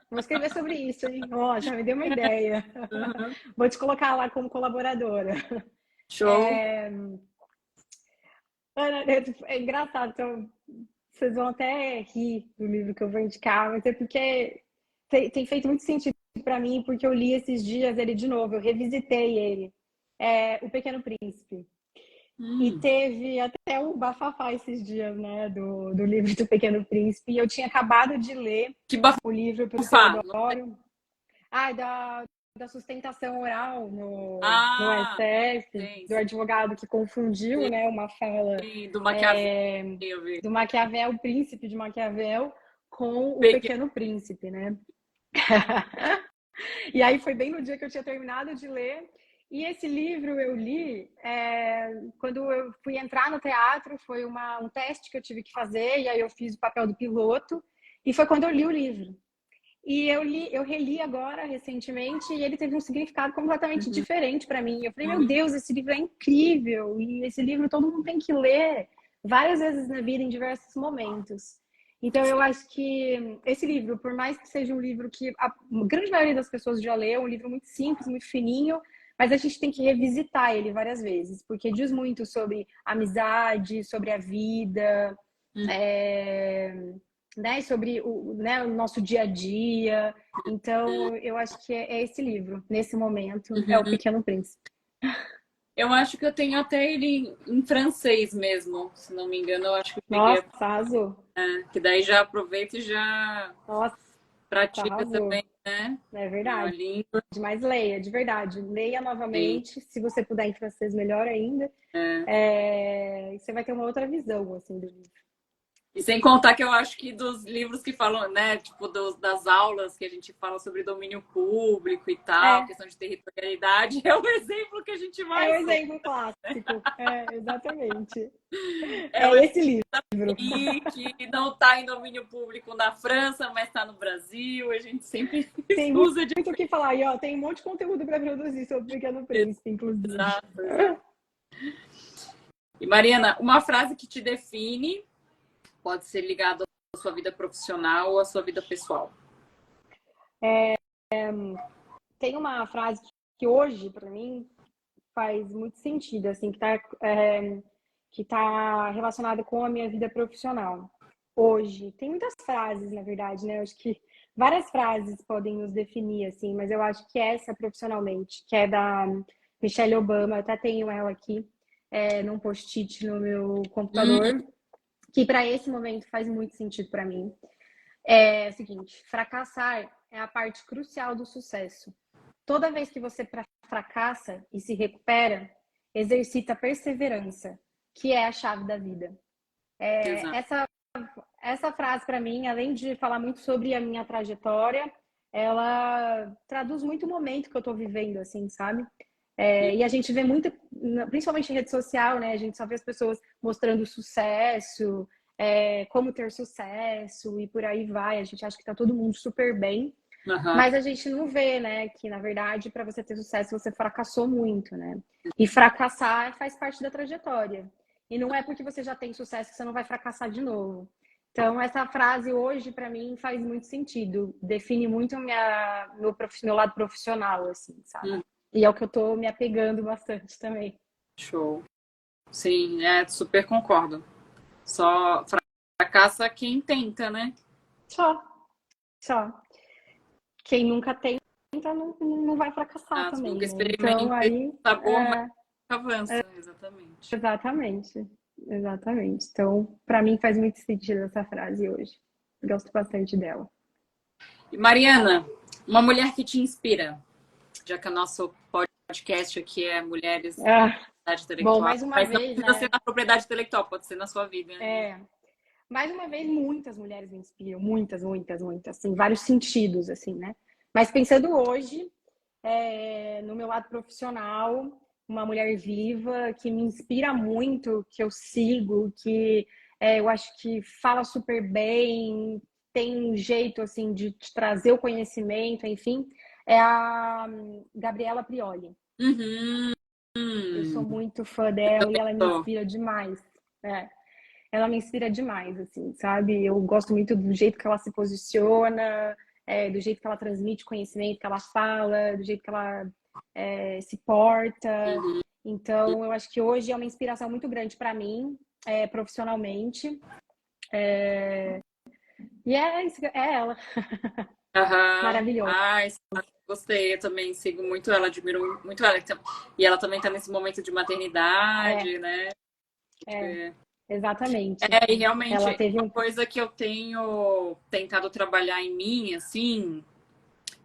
Vou escrever sobre isso, hein? Ó, já me deu uma ideia. Uhum. Vou te colocar lá como colaboradora. Show. Ana, é engraçado, então, vocês vão até rir do livro que eu vou indicar, mas é porque tem feito muito sentido para mim, porque eu li esses dias ele de novo, eu revisitei ele. O Pequeno Príncipe. E teve até um bafafá esses dias, né, do livro do Pequeno Príncipe. E eu tinha acabado de ler Que o livro para o bafado. Teodoro. Da sustentação oral no Ah, STF, sim, do sim. advogado que confundiu, né, uma fala Do Maquiavel, eu vi. do Maquiavel, o príncipe de Maquiavel, com o Peguei. Pequeno Príncipe, né? E aí foi bem no dia que eu tinha terminado de ler. E esse livro eu li quando eu fui entrar no teatro, foi um teste que eu tive que fazer, e aí eu fiz o papel do piloto, e foi quando eu li o livro. E eu reli agora recentemente e ele teve um significado completamente diferente para mim. Eu falei, meu Deus, esse livro é incrível e esse livro todo mundo tem que ler várias vezes na vida em diversos momentos. Então eu acho que esse livro, por mais que seja um livro que a grande maioria das pessoas já leu, é um livro muito simples, muito fininho, mas a gente tem que revisitar ele várias vezes, porque diz muito sobre amizade, sobre a vida, né, sobre o nosso dia a dia. Então, eu acho que é esse livro, nesse momento, é O Pequeno Príncipe. Eu acho que eu tenho até ele em francês mesmo, se não me engano. Eu acho que eu peguei, Nossa, arrasou. que daí já aproveita e já Nossa, pratica arrasou. também, né? É A verdade. língua. Mas leia, de verdade. Leia Sim. novamente. Se você puder em francês, melhor ainda. É. Você vai ter uma outra visão, assim, do livro. E sem contar que eu acho que dos livros que falam, né, tipo, das aulas que a gente fala sobre domínio público e tal, É, questão de territorialidade, é o exemplo que a gente é o mais usa. exemplo clássico. Exatamente. É o É esse livro. que não está em domínio público na França, mas está no Brasil. A gente sempre Tem usa de muito o que falar. E, ó, tem um monte de conteúdo para produzir sobre o Pequeno Príncipe, inclusive. exato, exato. E Mariana, uma frase que te define pode ser ligada à sua vida profissional ou à sua vida pessoal. Tem uma frase que hoje, para mim, faz muito sentido, assim, que tá relacionada com a minha vida profissional. hoje? Tem muitas frases, na verdade, né? Eu acho que várias frases podem nos definir, assim, mas eu acho que essa profissionalmente, que é da Michelle Obama, eu até tenho ela aqui, num post-it no meu Hum, computador, que para esse momento faz muito sentido para mim. É o seguinte: fracassar é a parte crucial do sucesso. Toda vez que você fracassa e se recupera, exercita a perseverança, que é a chave da vida. exato. Essa frase, para mim, além de falar muito sobre a minha trajetória, ela traduz muito o momento que eu estou vivendo, assim, sabe? E a gente vê muito, principalmente em rede social, né? A gente só vê as pessoas mostrando sucesso, como ter sucesso e por aí vai. A gente acha que tá todo mundo super bem, Aham. mas a gente não vê, né? Que na verdade, para você ter sucesso, você fracassou muito, né? E fracassar faz parte da trajetória. E não é porque você já tem sucesso que você não vai fracassar de novo. Então, essa frase hoje, para mim, faz muito sentido. Define muito meu lado profissional, assim, sabe? Hum, E é o que eu tô me apegando bastante também. show. Sim, super concordo. Só fracassa quem tenta, né? Só, só. Quem nunca tenta não vai fracassar Ah, também, nunca né? Então, experimentei aí, sabor, mas avança, exatamente. exatamente. Exatamente. Então, para mim faz muito sentido essa frase hoje. Gosto bastante dela. E Mariana, uma mulher que te inspira, já que o nosso podcast aqui é Mulheres na Ah, Propriedade bom, Intelectual, mais uma mas não vez, precisa ser né? na propriedade intelectual, pode ser na sua vida. É, mais uma vez, muitas mulheres me inspiram, muitas, muitas, muitas, assim, vários sentidos, assim, né? Mas pensando hoje, no meu lado profissional, uma mulher viva que me inspira muito, que eu sigo, que eu acho que fala super bem, tem um jeito assim de trazer o conhecimento, enfim, é a Gabriela Prioli. Uhum. Eu sou muito fã dela e ela me Tô. inspira demais. É. Ela me inspira demais, assim, sabe? Eu gosto muito do jeito que ela se posiciona, do jeito que ela transmite conhecimento, que ela fala, do jeito que ela se porta. Uhum. Então, eu acho que hoje é uma inspiração muito grande para mim, profissionalmente. E é ela, Aham. maravilhosa. Ai, gostei. Eu também sigo muito ela, admiro muito ela. Então, e ela também tá nesse momento de É, maternidade, né? é, exatamente. E realmente, Ela teve uma um. coisa que eu tenho tentado trabalhar em mim, assim,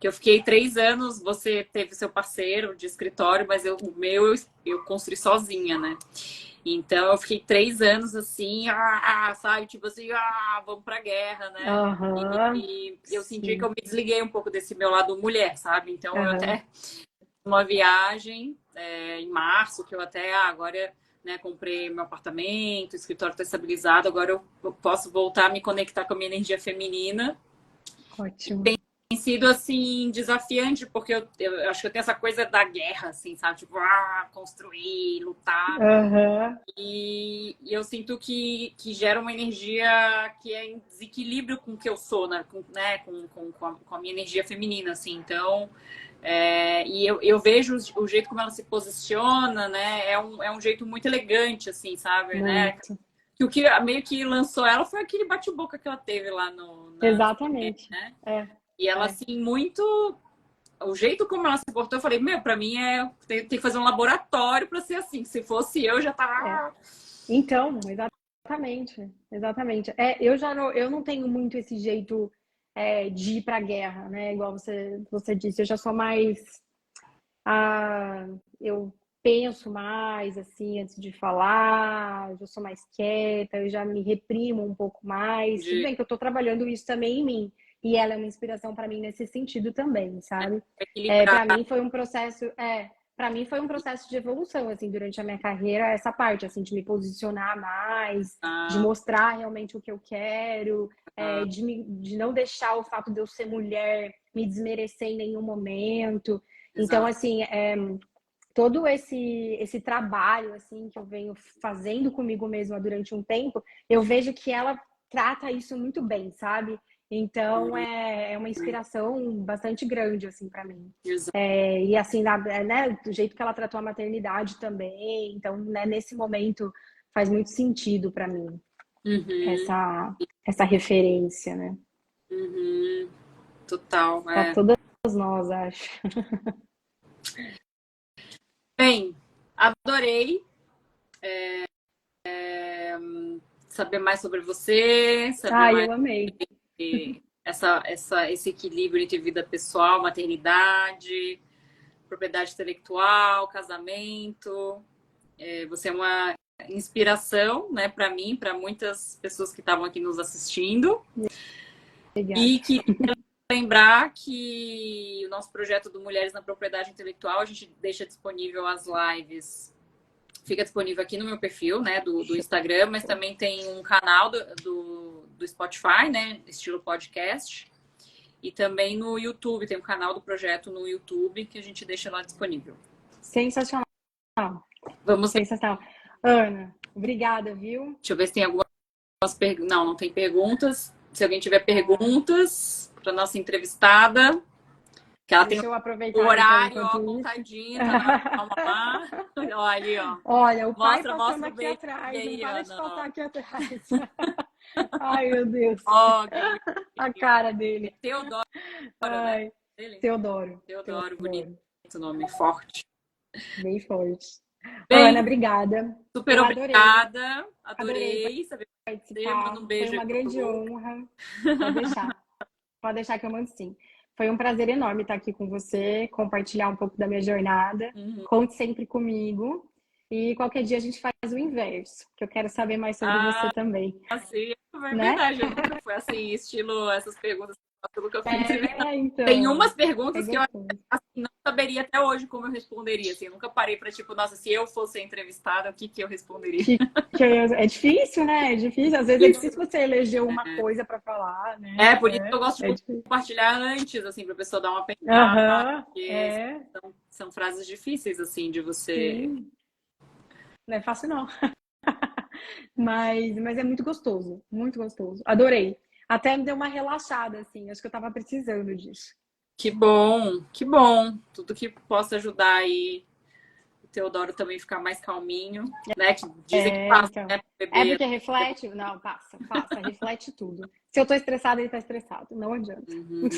que eu fiquei 3 anos, você teve seu parceiro de escritório, mas o meu eu construí sozinha, né? Então eu fiquei 3 anos assim, sabe? Tipo assim, vamos pra guerra, né? Aham, E eu senti que eu sim, me desliguei um pouco desse meu lado mulher, sabe? Então eu aham, até uma viagem em março, que eu até agora né, comprei meu apartamento, o escritório está estabilizado, agora eu posso voltar a me conectar com a minha energia feminina. ótimo. Tem sido assim desafiante porque eu acho que eu tenho essa coisa da guerra, assim, sabe? Tipo, construir, lutar. Aham, E eu sinto que gera uma energia que é em desequilíbrio com o que eu sou, né? Com a minha energia feminina, assim. Então, e eu vejo o jeito como ela se posiciona, né? É um jeito muito elegante, assim, sabe? Né? muito. Que o que meio que lançou ela foi aquele bate-boca que ela teve lá na CNN, Exatamente. né? É, E ela, é, assim, muito. O jeito como ela se portou, eu falei, pra mim tem que fazer um laboratório pra ser assim. Se fosse eu, já é. tava. Então, exatamente, exatamente. Eu não tenho muito esse jeito de ir para a guerra, né? Igual você disse, eu já sou mais, eu penso mais assim antes de falar, eu já sou mais quieta, eu já me reprimo um pouco mais. Tudo De bem que eu estou trabalhando isso também em mim e ela é uma inspiração para mim nesse sentido também, sabe? Para equilibrar. mim foi um processo, para mim foi um processo de evolução assim durante a minha carreira, essa parte assim de me posicionar mais, de Ah, mostrar realmente o que eu quero, ah, de não deixar o fato de eu ser mulher me desmerecer em nenhum momento. Então, exato. assim, todo esse trabalho assim que eu venho fazendo comigo mesma durante um tempo, eu vejo que ela trata isso muito bem, sabe? Então é uma inspiração bastante grande assim para mim. Exato. E assim, né, do jeito que ela tratou a maternidade também, então né, nesse momento faz muito sentido para mim. Uhum, essa referência, né? uhum, total, Para é. todas nós, acho. Bem, adorei saber mais sobre você, saber Ah, mais eu amei. sobre esse equilíbrio entre vida pessoal, maternidade, propriedade intelectual, casamento. Você é uma inspiração, né, para mim, para muitas pessoas que estavam aqui nos assistindo. Obrigada. E queria lembrar que o nosso projeto do Mulheres na Propriedade Intelectual, a gente deixa disponível as lives. Fica disponível aqui no meu perfil, né, do Instagram, mas também tem um canal do Spotify, né, estilo podcast. E também no YouTube, tem um canal do projeto no YouTube que a gente deixa lá disponível. Sensacional. Vamos ver. Sensacional. Ana, obrigada, viu? Deixa eu ver se tem algumas perguntas. Não, não tem perguntas. Se alguém tiver perguntas para nossa entrevistada, que ela tem Deixa eu o aproveitar então horário, ó, enquanto isso. contadinho, tá na hora de almoçar. Olha ali, ó. Olha, o pai passando Mostra o aqui baby atrás, não aí, para de Ana. passar aqui atrás. Ai, meu Deus. Ó, que A cara dele. Teodoro, né? Ai, Dele? Teodoro. Teodoro, bonito Teodoro. nome, forte. Bem forte. Ana, Bem, obrigada. super Eu adorei. obrigada. Adorei Adorei saber você. Manda participar. um Foi beijo aí uma pro grande Lu. honra. Pode deixar. Pode deixar que eu mando sim. Foi um prazer enorme estar aqui com você, compartilhar um pouco da minha jornada. Uhum. Conte sempre comigo. E qualquer dia a gente faz o inverso, que eu quero saber mais sobre você Ah, também, sim, é né? verdade. Eu nunca fui assim, estilo essas perguntas que eu nunca fui entrevistada. Tem Então, umas é perguntas que eu gostoso. assim, não saberia até hoje como eu responderia. Assim, eu nunca parei para tipo, nossa, se eu fosse entrevistada, o que que eu responderia? É difícil, né? É difícil. Às vezes é difícil você eleger uma coisa para falar, né? Por isso que eu gosto É de difícil. compartilhar antes, assim, para a pessoa dar uma pensada, Aham, porque é, são frases difíceis, assim, de você. sim. Não é fácil, não. Mas é muito gostoso, muito gostoso. Adorei. Até me deu uma relaxada, assim. Acho que eu tava precisando disso. Que bom, que bom. Tudo que possa ajudar aí o Teodoro também ficar mais calminho, né? Que dizem que É, passa, então. né, pro É bebê. porque reflete? Não, passa, reflete tudo. Se eu tô estressada, ele tá estressado. Não adianta. Uhum.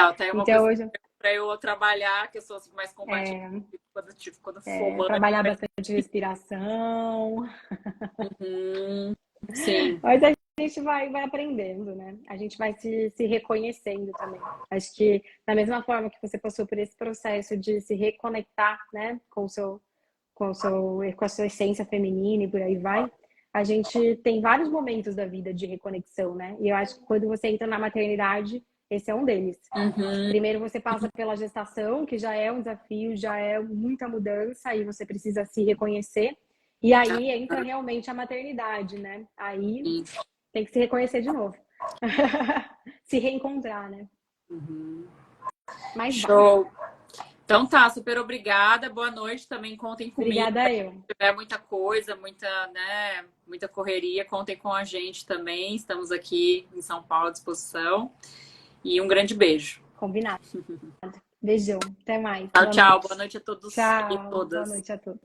Até uma Então coisa hoje para eu trabalhar, que eu sou assim, mais combativa é, quando for mãe. trabalhar bastante respiração. Uhum. Sim. Mas a gente vai aprendendo, né? A gente vai se reconhecendo também. Acho que da mesma forma que você passou por esse processo de se reconectar, né, com a sua essência feminina e por aí vai, a gente tem vários momentos da vida de reconexão, né? E eu acho que quando você entra na maternidade, esse é um deles. Uhum. Primeiro você passa pela gestação, que já é um desafio, já é muita mudança, e você precisa se reconhecer. E aí entra realmente a maternidade, né? Aí tem que se reconhecer de novo. Se reencontrar, né? Uhum. Mas vai. Show. Então tá, super obrigada. Boa noite. Também contem comigo. Obrigada Se eu. tiver muita coisa, muita, né, muita correria, contem com a gente também. Estamos aqui em São Paulo à disposição. E um grande beijo. Combinado. Beijão. Até mais. Tchau, Boa tchau. Boa noite. noite a todos e Tchau. Boa todas. noite a todos.